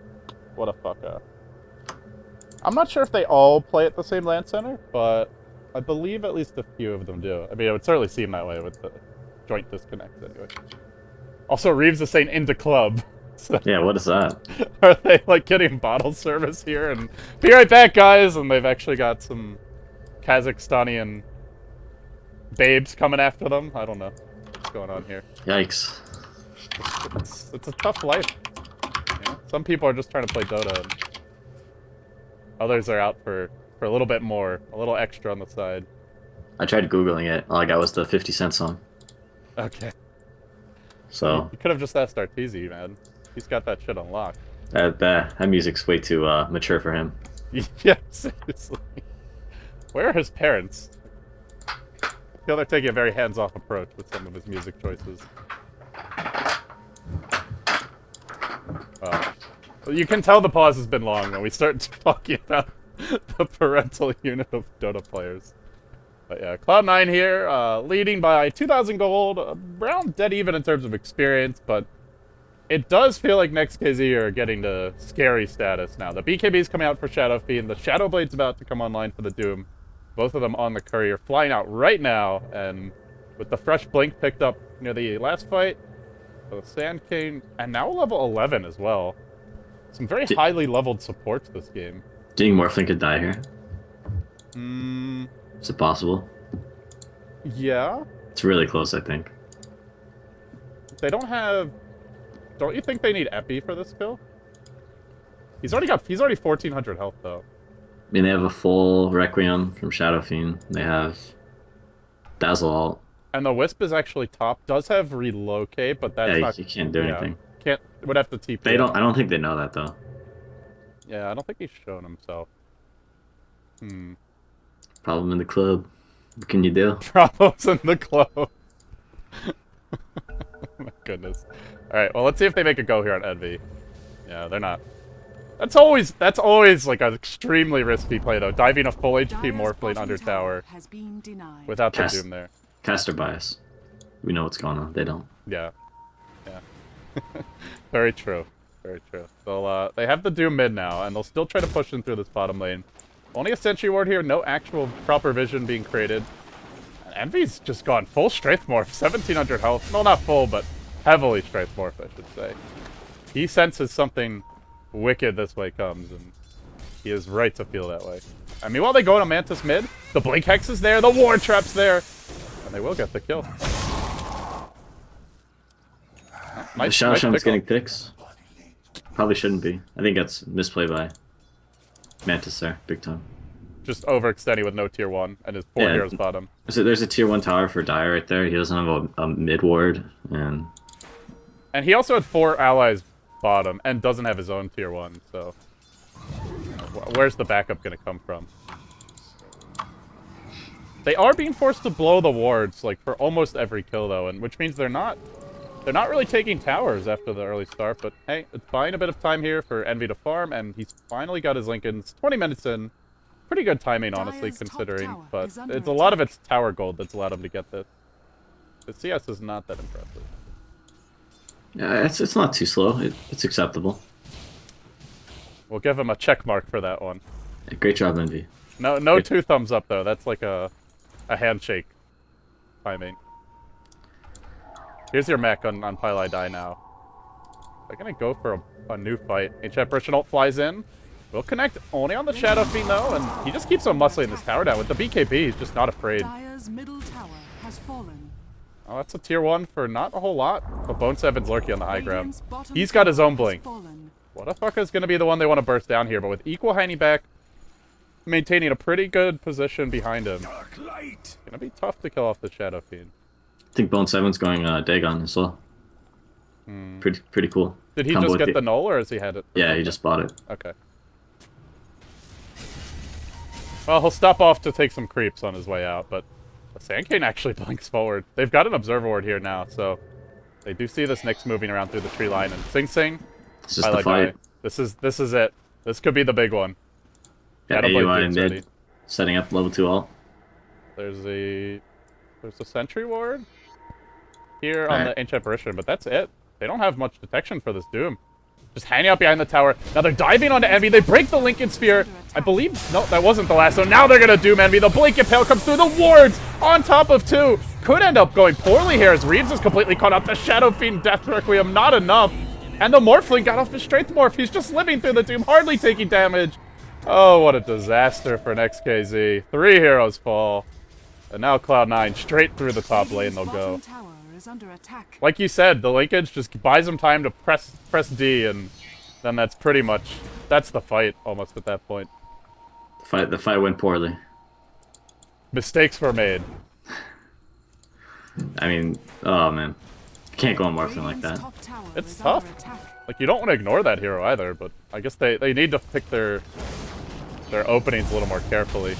what a fucker. I'm not sure if they all play at the same land center, but I believe at least a few of them do. I mean, it would certainly seem that way with the joint disconnects anyway. Also, Reeves is saying into club. So, Yeah, what is that? are they like getting bottle service here? And be right back, guys. And they've actually got some Kazakhstanian babes coming after them. I don't know what's going on here. Yikes. It's a tough life. You know? Some people are just trying to play Dota, and others are out for a little bit more, a little extra on the side. I tried Googling it. All I got was the 50 Cent song. Okay. So You could have just asked Arteezy, man. He's got that shit unlocked. that music's way too mature for him. Yeah, seriously. Where are his parents? I feel they're taking a very hands-off approach with some of his music choices. You can tell the pause has been long when we start talking about the parental unit of Dota players. But yeah, Cloud9 here, leading by 2,000 gold, around dead even in terms of experience, but it does feel like Next.kz are getting to scary status now. The BKB is coming out for Shadow Fiend, the Shadow Blade's about to come online for the Doom. Both of them on the courier, flying out right now, and with the fresh Blink picked up near the last fight, the Sand King, and now level 11 as well. Some very highly leveled supports this game. Do you think Morphling could die here? Hmm. Is it possible? Yeah. It's really close, I think. They don't have... Don't you think they need Epi for this kill? He's already 1,400 health, though. I mean, they have a full Requiem from Shadow Fiend. They have Dazzle Alt. And the Wisp is actually top. Does have Relocate, but that's Yeah, not... you can't do anything. Would have to TP. I don't think they know that, though. Yeah, I don't think he's shown himself. Problem in the club. What can you do? Problems in the club. Oh my goodness. Alright, well, let's see if they make a go here on Envy. Yeah, they're not. That's always like an extremely risky play, though. Diving a full HP Morphling under tower has been denied. without the Doom there. Caster bias. We know what's going on. They don't. Yeah. Yeah. Very true. Very true. So, they have the Doom mid now, and they'll still try to push in through this bottom lane. Only a Sentry Ward here, no actual proper vision being created. And Envy's just gone full Strength Morph, 1,700 health. No, not full, but heavily Strength Morph, I should say. He senses something wicked this way comes, and He is right to feel that way. I mean, while they go on a Mantis mid, the Blink Hex is there, the Ward Trap's there, and they will get the kill. The Shadow Shaman's getting picks. Probably shouldn't be. I think that's misplay by Mantis there, big time. Just overextending with no tier 1 and his 4 heroes bottom. So there's a tier 1 tower for Dire right there. He doesn't have a mid ward, and he also had 4 allies bottom and doesn't have his own tier 1, so where's the backup going to come from? They are being forced to blow the wards like for almost every kill though, and which means they're not really taking towers after the early start, but hey, it's buying a bit of time here for Envy to farm, and he's finally got his Lincolns 20 minutes in. Pretty good timing, honestly, considering, but it's a lot of it's tower gold that's allowed him to get this. The CS is not that impressive. yeah, it's not too slow. It's acceptable. We'll give him a check mark for that one. Yeah, great job, Envy. No 2 thumbs up, though. That's like a handshake timing. Here's your mech on Pylai Die now. They're gonna go for a new fight. Ancient Apparition ult flies in. Will connect only on the Shadow Fiend, though, and he just keeps on muscling this tower down. With the BKB, he's just not afraid. Dire's middle tower has fallen. Oh, that's a tier 1 for not a whole lot. But Bone 7's lurking on the high ground. He's got his own blink. Whatafaka is going to be the one they want to burst down here, but with equal Heiny back, maintaining a pretty good position behind him. Going to be tough to kill off the Shadow Fiend. I think Bone 7's going Dagon as well. Pretty cool. Did he just get the null, or has he had it? Yeah, he just bought it. Okay. Well, he'll stop off to take some creeps on his way out, but the Sand King actually blinks forward. They've got an Observer Ward here now, so they do see this Nyx moving around through the tree line, and Sing Sing. This is the fight. This is it. This could be the big one. Got AUI in mid, setting up level 2 ult. There's a Sentry Ward here on the Ancient Apparition, but that's it. They don't have much detection for this Doom. Just hanging out behind the tower. Now they're diving onto Envy. They break the Lincoln Sphere. I believe... No, that wasn't the last one. Now they're going to Doom Envy. The Blink Impale comes through. The wards on top of 2. Could end up going poorly here as Reeves is completely caught up. The Shadow Fiend Death Requiem, not enough. And the Morphling got off his Strength Morph. He's just living through the Doom, hardly taking damage. Oh, what a disaster for Next.kz. 3 heroes fall. And now Cloud9 straight through the top lane they'll go. Like you said, the linkage just buys them time to press D, and then that's pretty much... That's the fight, almost, at that point. The fight went poorly. Mistakes were made. I mean, oh man. You can't go on Morphling like that. It's tough. Like, you don't want to ignore that hero either, but I guess they need to pick their openings a little more carefully.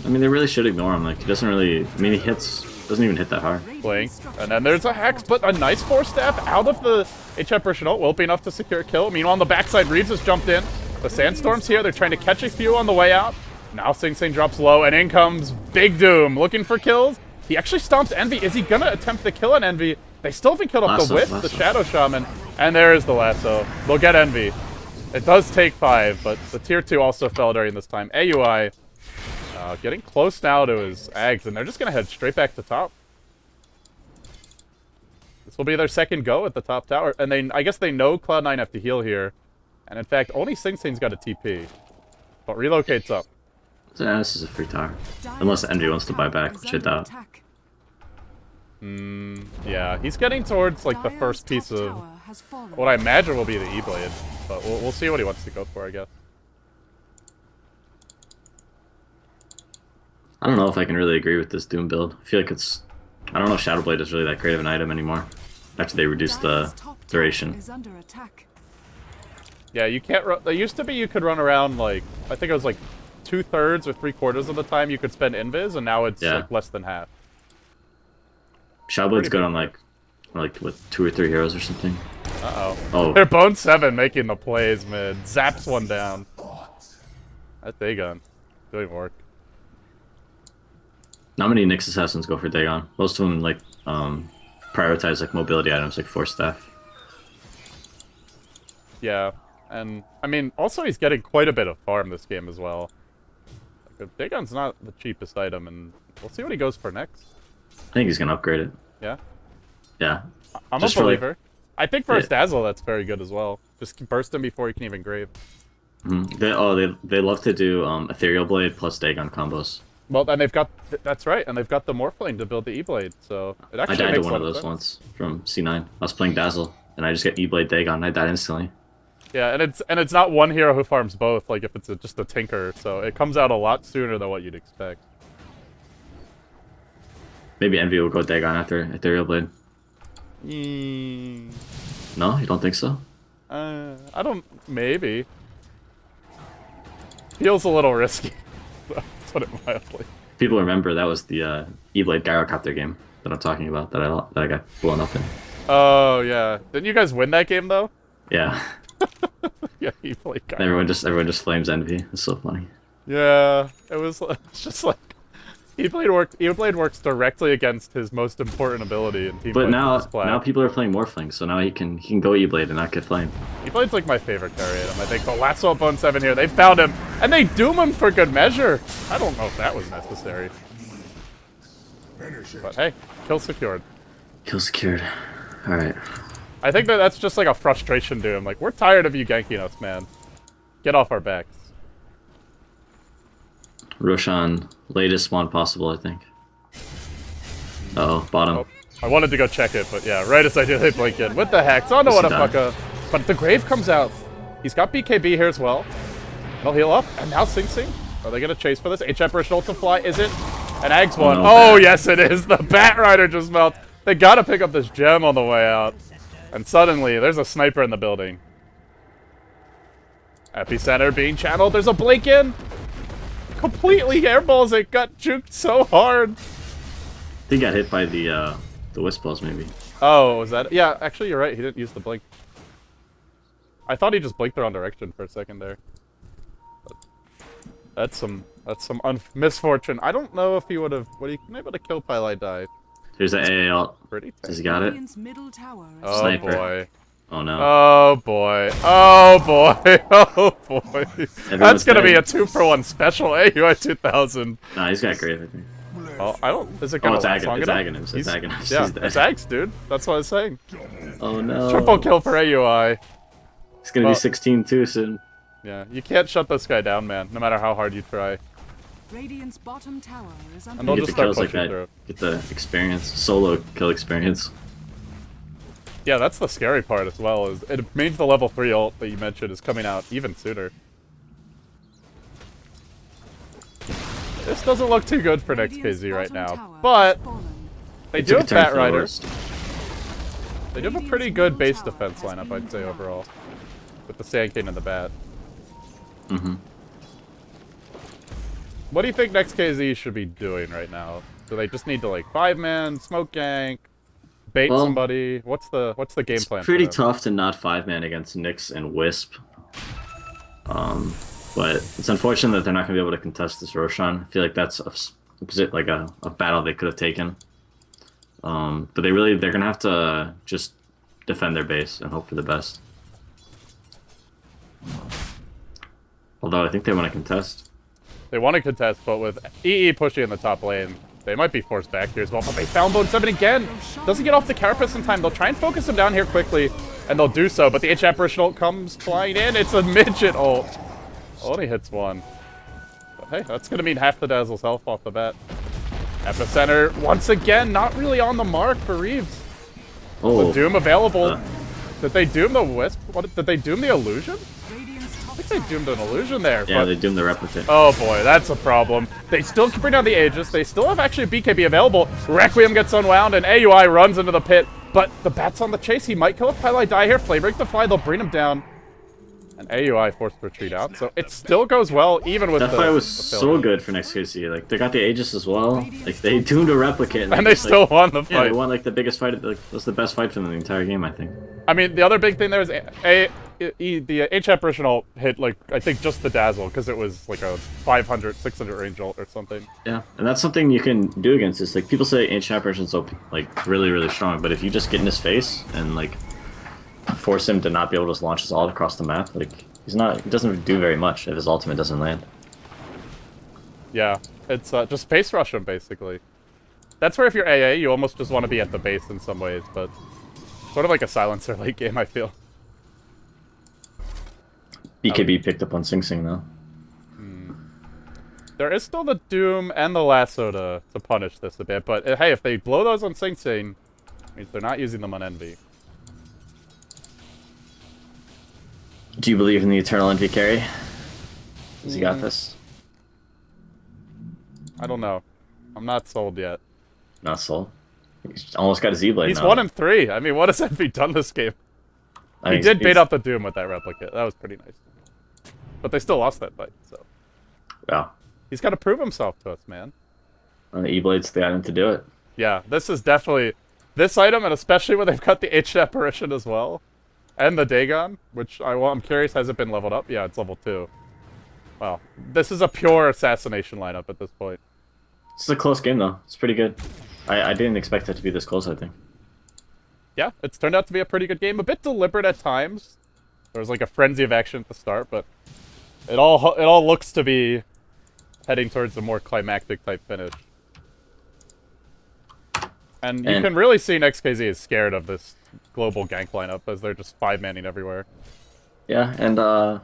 I mean, they really should ignore him. Like, he doesn't really... I mean, he doesn't even hit that hard. Blink. And then there's a Hex, but a nice Force Staff out of the HF Personnel will be enough to secure a kill. Meanwhile, on the backside, Reeves has jumped in. The Sandstorm's here. They're trying to catch a few on the way out. Now Sing Sing drops low, and in comes Big Doom looking for kills. He actually stomps Envy. Is he going to attempt to kill an Envy? They still haven't killed off the Whip, the Shadow Shaman. And there is the lasso. They'll get Envy. It does take 5, but the tier 2 also fell during this time. AUI getting close now to his Ags, and they're just going to head straight back to top. This will be their second go at the top tower. And I guess they know Cloud9 have to heal here. And in fact, only Sing Sing's got a TP. But relocates up. Yeah, this is a free tower. Unless Envy wants to buy back, which I doubt. Yeah, he's getting towards like the first piece of what I imagine will be the E-Blade. But we'll see what he wants to go for, I guess. I don't know if I can really agree with this Doom build. I feel like it's... I don't know if Shadow Blade is really that great of an item anymore. After they reduced the duration. Yeah, you can't run... There used to be you could run around like... I think it was like 2/3 or 3/4 of the time you could spend Invis, and now it's like less than half. Shadow Blade's good on like with 2 or 3 heroes or something. Uh-oh. Oh. They're Bone 7 making the plays, mid. Zaps one down. That Dagon. Doing work. Not many Nyx assassins go for Dagon. Most of them like prioritize like mobility items like Force Staff. Yeah, and I mean also he's getting quite a bit of farm this game as well. Like, Dagon's not the cheapest item, and we'll see what he goes for next. I think he's gonna upgrade it. Yeah? Yeah. I'm a believer. I think for his Dazzle that's very good as well. Just burst him before he can even grave. They love to do Ethereal Blade plus Dagon combos. Well, and they've got that's right, and they've got the Morphling to build the E-Blade, so it I actually died to makes one a of lot those sense. once from C9. I was playing Dazzle, and I just get E-Blade Dagon. I died instantly. Yeah, and it's not one hero who farms both, like if it's just a Tinker, so it comes out a lot sooner than what you'd expect. Maybe Envy will go Dagon after Ethereal Blade. Mm, No, you don't think so? I don't. Maybe. Feels a little risky. To put it mildly. People remember that was the E-Blade Gyrocopter game that I'm talking about that I got blown up in. Oh yeah, didn't you guys win that game though? Yeah, Yeah, he played. and everyone just flames Envy. It's so funny. Yeah, it's just like E-Blade works directly against his most important ability in Team But Fight, now which is Splat. now people are playing Morphling, so now he can go E-Blade and not get flamed. E-Blade's like my favorite carry item, I think. But Lasso Bone 7 here, they found him, and they doom him for good measure. I don't know if that was necessary. But hey, kill secured. Kill secured. All right. I think that's just like a frustration doom. Like, we're tired of you ganking us, man. Get off our backs. Roshan, latest spawn possible, I think. Uh oh, bottom. Oh, I wanted to go check it, but yeah, right as I do, they blink in. With the hacks. Oh no, what a fucker. But the Grave comes out. He's got BKB here as well. He'll heal up, and now Sing Sing. Are they gonna chase for this? H-Apparition ult to fly isn't. And Ag's one. no, Oh, Bat. yes it is. The Bat Rider just melts. They gotta pick up this gem on the way out. And suddenly, there's a sniper in the building. Epicenter being channeled. There's a blink in. Completely airballs it. Got juked so hard. He got hit by the Wisp balls, maybe. Oh, was that? Yeah, actually, you're right. He didn't use the blink. I thought he just blinked the wrong direction for a second there. But that's some misfortune. I don't know if he would have been able to kill Pylai die. Here's the AA ult. Pretty Does he got it? Radiant's middle tower is Oh Sniper. boy. Oh no. Oh boy. Oh boy. Oh boy. That's gonna be a dead. 2-for-1 special AUI 2000. Nah, he's got Grave, I think. Oh, I don't. Is it Oh, gonna it's last long enough? Aghanim. It's Aghanim. Yeah, He's dead. it's Ags, dude. That's what I was saying. Oh no. Triple kill for AUI. He's gonna Well- be 16 too soon. Yeah, you can't shut this guy down, man. No matter how hard you try. Radiant's bottom tower is under And they'll Get just the start kills like pushing that. through. Get the experience. Solo kill experience. Yeah, that's the scary part as well. Is it means the level 3 ult that you mentioned is coming out even sooner. This doesn't look too good for Next.kz right now, but they do Took a have turn Bat for the Rider. worst. They do have a pretty good base defense lineup, I'd say overall, with the Sand King and the Bat. Mm-hmm. What do you think Next.kz should be doing right now? Do they just need to like 5-man, smoke gank, bait Well, somebody? What's the game It's plan? pretty for them? tough to not 5-man against Nyx and Wisp. But it's unfortunate that they're not gonna be able to contest this Roshan. I feel like that's a battle they could have taken. But they're gonna have to just defend their base and hope for the best. Although I think they want to contest. They want to contest, but with EE pushing in the top lane, they might be forced back here as well. But they found Bone 7 again. Doesn't get off the Carapace in time. They'll try and focus him down here quickly, and they'll do so. But the H-Apparition ult comes flying in. It's a midget ult. Only hits one. But hey, that's going to mean half the Dazzle's health off the bat. Epicenter, once again, not really on the mark for Reeves. Oh, The Doom available. Did they Doom the Wisp? Did they Doom the Illusion? Radiant's top I think they Doomed an Illusion there. yeah, but they doomed the replicate. oh boy, that's a problem. They still can bring down the Aegis. They still have actually a BKB available. Requiem gets unwound, and AUI runs into the pit. But the Bat's on the chase. He might kill if Pylai die here. Flame break the fly. They'll bring him down. And AUI forced to retreat out. So it still goes well, even with That the fight was the so failure. good for Next.kz. Like they got the Aegis as well. Like they doomed a replicate, And they just, still like, won the yeah, they fight. won like the biggest fight. Like was the best fight for them the entire game, I think. I mean, the other big thing there is the H-Apparition ult hit, like, I think just the Dazzle, because it was like a 500, 600 range ult or something. Yeah, and that's something you can do against this. Like people say ancient apparition's so like really strong, but if you just get in his face and like force him to not be able to just launch his ult across the map, like he doesn't do very much if his ultimate doesn't land. Yeah, it's just base rush him, basically. That's where if you're AA, you almost just want to be at the base in some ways, but sort of like a silencer late game, I feel. BKB picked up on Sing Sing though. There is still the Doom and the Lasso to punish this a bit, but hey, if they blow those on Sing Sing, means they're not using them on Envy. Do you believe in the Eternal Envy carry? Has he got this? I don't know. I'm not sold yet. Not sold. He's almost got a Z-Blade He's now. 1-3. I mean, what has Envy done this game? I He mean, did he's- bait up the Doom with that replicate. That was pretty nice. But they still lost that fight, so... Yeah. He's got to prove himself to us, man. The E-Blade's the item to do it. Yeah, this is definitely... This item, and especially when they've got the H Apparition as well, and the Dagon, which I'm curious, has it been leveled up? Yeah, it's level 2. Well, this is a pure assassination lineup at this point. This is a close game, though. It's pretty good. I didn't expect it to be this close, I think. Yeah, it's turned out to be a pretty good game. A bit deliberate at times. There was like a frenzy of action at the start, but it all looks to be heading towards a more climactic type finish. And you can really see Next.kz is scared of this global gank lineup as they're just 5-manning everywhere. Yeah, and I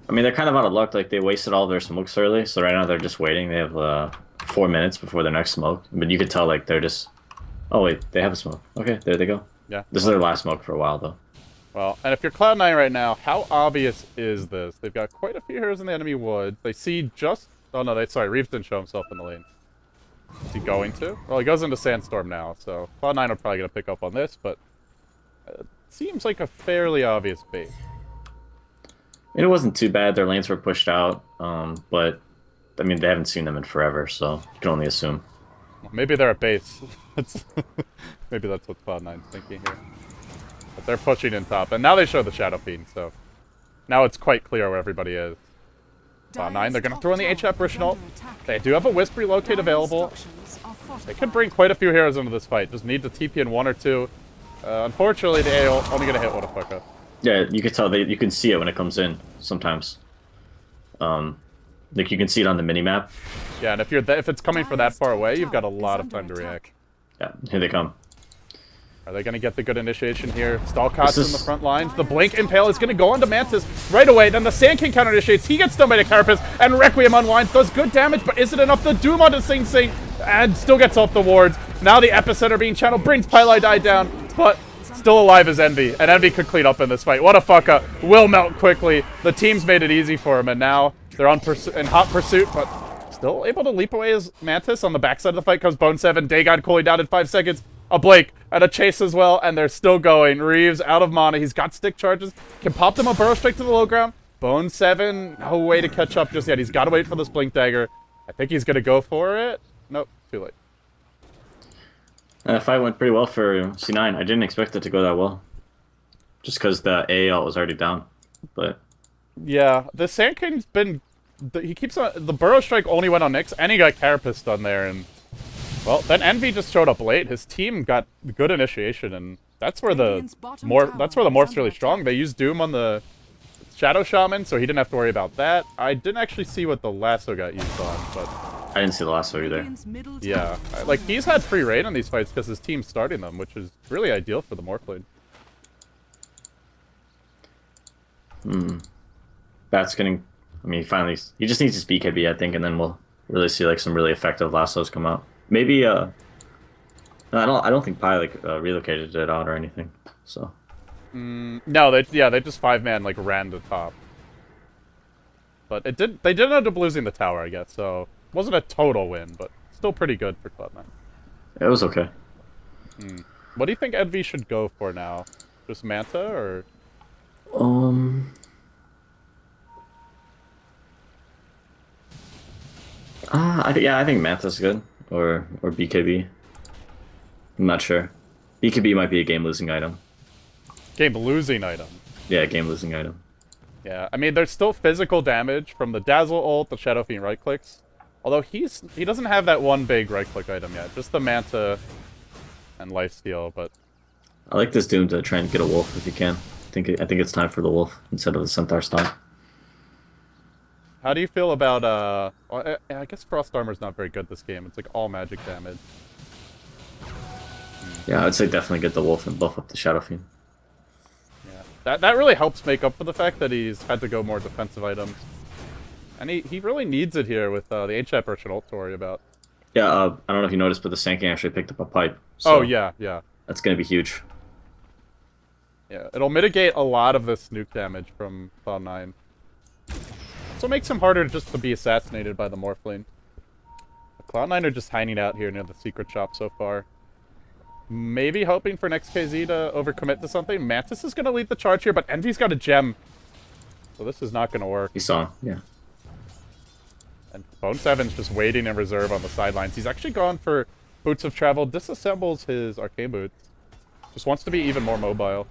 mean, they're kind of out of luck. Like, they wasted all their smokes early, so right now they're just waiting. They have 4 minutes before their next smoke. But you could tell, like, they're just... Oh, wait, they have a smoke. Okay, there they go. Yeah. This is their last smoke for a while, though. Well, and if you're Cloud9 right now, how obvious is this? They've got quite a few heroes in the enemy wood. They see just... Oh, no, sorry, Reeves didn't show himself in the lane. Is he going to? Well, he goes into Sandstorm now, so Cloud9 are probably going to pick up on this, but it seems like a fairly obvious bait. And it wasn't too bad. Their lanes were pushed out, but, I mean, they haven't seen them in forever, so you can only assume. Well, maybe they're at base. Maybe that's what Cloud9's thinking here. But they're pushing in top, and now they show the Shadow Fiend, so now it's quite clear where everybody is. Cloud9, they're going to throw in the H Apparition ult. They do have a Wisp relocate available. They could bring quite a few heroes into this fight. Just need to TP in 1 or 2. Unfortunately, the A only going to hit Whatafaka. Yeah, you can tell. You can see it when it comes in, sometimes. Like, you can see it on the minimap. Yeah, and if it's coming from that far away, you've got a lot of time to react. Yeah, here they come. Are they going to get the good initiation here? Stalkot's in the front lines. The Blink Impale is going to go onto Mantis right away. Then the Sand King counter initiates. He gets stunned by the Carapace. And Requiem unwinds. Does good damage, but is it enough? The Doom onto Sing Sing. And still gets off the wards. Now the Epicenter being channeled. Brings Pylai Die down. But still alive is Envy. And Envy could clean up in this fight. Whatafaka will melt quickly. The team's made it easy for him. And now they're in hot pursuit. But still able to leap away as Mantis. On the backside of the fight comes Bone 7. Dagon cooling down in 5 seconds. A Blake and a chase as well, and they're still going. Reeves out of mana. He's got stick charges. Can pop them a burrow strike to the low ground. Bone 7, no way to catch up just yet. He's got to wait for this Blink Dagger. I think he's going to go for it. Nope, too late. The fight went pretty well for C9. I didn't expect it to go that well. Just because the AAL was already down. But Yeah, the Sand King's been... He keeps on... The burrow strike only went on Nyx, and he got Carapace done there, and... Well, then Envy just showed up late. His team got good initiation, and that's where the morph's really strong. They used Doom on the Shadow Shaman, so he didn't have to worry about that. I didn't actually see what the lasso got used on, but I didn't see the lasso either. yeah, like he's had free reign on these fights because his team's starting them, which is really ideal for the morph lane. Bat's getting... I mean, he just needs his BKB, I think, and then we'll really see like some really effective lassos come out. Maybe no, I don't think Pi like relocated it out or anything. So No, they just 5-man like ran to top. But they did end up losing the tower, I guess. So it wasn't a total win, but still pretty good for Cloud9. it was okay. What do you think Envy should go for now? Just Manta or? I think Manta's good or BKB. I'm not sure. BKB might be a game losing item. Game losing item. Yeah, game losing item. Yeah, I mean there's still physical damage from the Dazzle ult, the Shadow Fiend right clicks. Although he doesn't have that one big right click item yet, just the Manta and lifesteal. But I like this Doom to try and get a wolf if you can. I think it's time for the wolf instead of the Centaur stock. how do you feel about well, I guess Frost Armor's not very good this game. It's like all magic damage. Yeah, I'd say definitely get the wolf and buff up the Shadow Fiend. Yeah. That really helps make up for the fact that he's had to go more defensive items. And he really needs it here with the HF Urchin ult to worry about. Yeah, I don't know if you noticed, but the Sand King actually picked up a pipe. So Oh, yeah, yeah. that's going to be huge. Yeah, it'll mitigate a lot of this nuke damage from Cloud9. So it makes him harder just to be assassinated by the Morphling. Cloud9 are just hiding out here near the secret shop so far. Maybe hoping for Next.kz to overcommit to something. Mantis is going to lead the charge here, but Envy's got a gem. So this is not going to work. You saw him, yeah. And Bone 7's just waiting in reserve on the sidelines. He's actually gone for Boots of Travel, disassembles his Arcane Boots. Just wants to be even more mobile.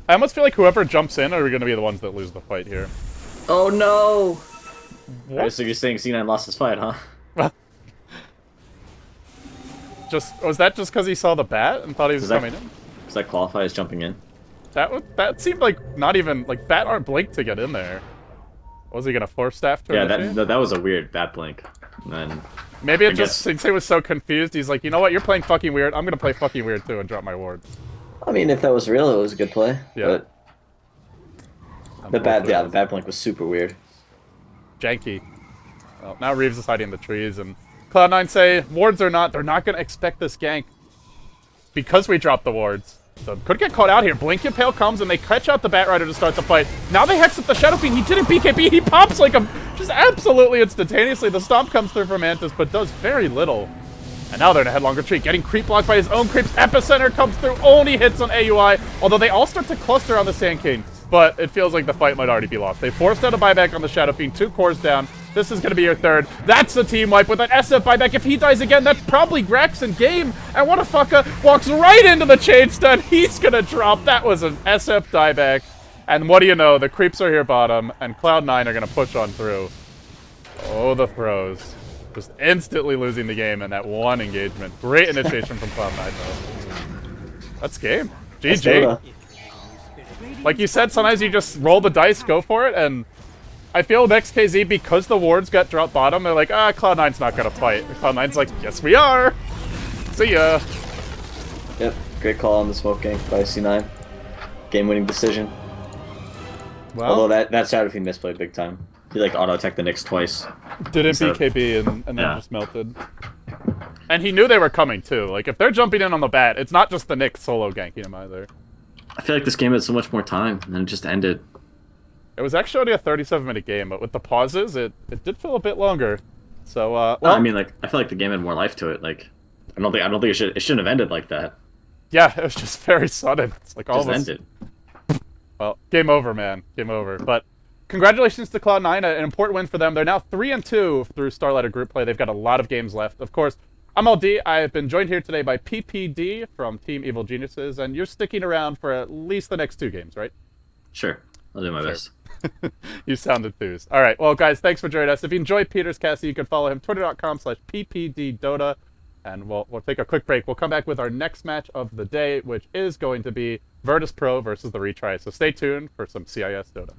I almost feel like whoever jumps in are going to be the ones that lose the fight here. Oh no! What? So you're saying C9 lost his fight, huh? Was that just because he saw the bat and thought he was coming in? Does that qualify as jumping in? That seemed like not even like bat aren't blinked to get in there. Was he gonna force staff to? Yeah, initiate? that was a weird bat blink. And then maybe it just Sensei was so confused. He's like, you know what? You're playing fucking weird. I'm gonna play fucking weird too and drop my wards. I mean, if that was real, it was a good play. Yeah. But the bat blink was super weird. Janky. Well, now Reeves is hiding in the trees, and Cloud9 say wards or not, they're not gonna expect this gank because we dropped the wards. So could get caught out here. Blink Impale comes and they catch out the Bat Rider to start the fight. Now they hex up the Shadow Fiend. He didn't BKB. He pops like a just absolutely instantaneously. The stomp comes through from Mantis, but does very little. And now they're in a headlong retreat, getting creep blocked by his own creeps. Epicenter comes through, only hits on AUI, although they all start to cluster on the Sand King. But it feels like the fight might already be lost. They forced out a buyback on the Shadow Fiend, 2 cores down. This is going to be your third. That's the team wipe with an SF buyback. If he dies again, that's probably Grax in game. And what a fucker walks right into the chain stun. He's going to drop. That was an SF dieback. And what do you know? The creeps are here bottom, and Cloud9 are going to push on through. Oh, the throws. Just instantly losing the game in that one engagement. Great initiation from Cloud9, though. That's game. GG. Like you said, sometimes you just roll the dice, go for it, and I feel Next.kz, because the wards got dropped bottom, they're like, Cloud9's not gonna fight. Cloud9's like, yes we are! See ya! Yep, great call on the smoke gank by C9. Game-winning decision. Well, Although that Shadow Fiend misplayed big time. He like auto-attacked the Nyx twice. didn't BKB and then just melted. And he knew they were coming too. Like, if they're jumping in on the bat, it's not just the Nyx solo ganking him either. I feel like this game had so much more time, and then it just ended. It was actually only a 37-minute game, but with the pauses, it did feel a bit longer. So, Well, I mean, like, I feel like the game had more life to it. Like, I don't think it shouldn't have ended like that. yeah, it was just very sudden. It's like all Just of us. ended. Well, game over, man. Game over. But congratulations to Cloud9, an important win for them. They're now 3-2 through Starladder group play. They've got a lot of games left. Of course, I'm LD. I've been joined here today by PPD from Team Evil Geniuses, and you're sticking around for at least the next 2 games, right? Sure. I'll do my best. You sound enthused. All right. Well, guys, thanks for joining us. If you enjoyed Peter's Cassie, you can follow him, twitter.com/ppddota. And we'll take a quick break. We'll come back with our next match of the day, which is going to be Virtus Pro versus the Retry. So stay tuned for some CIS Dota.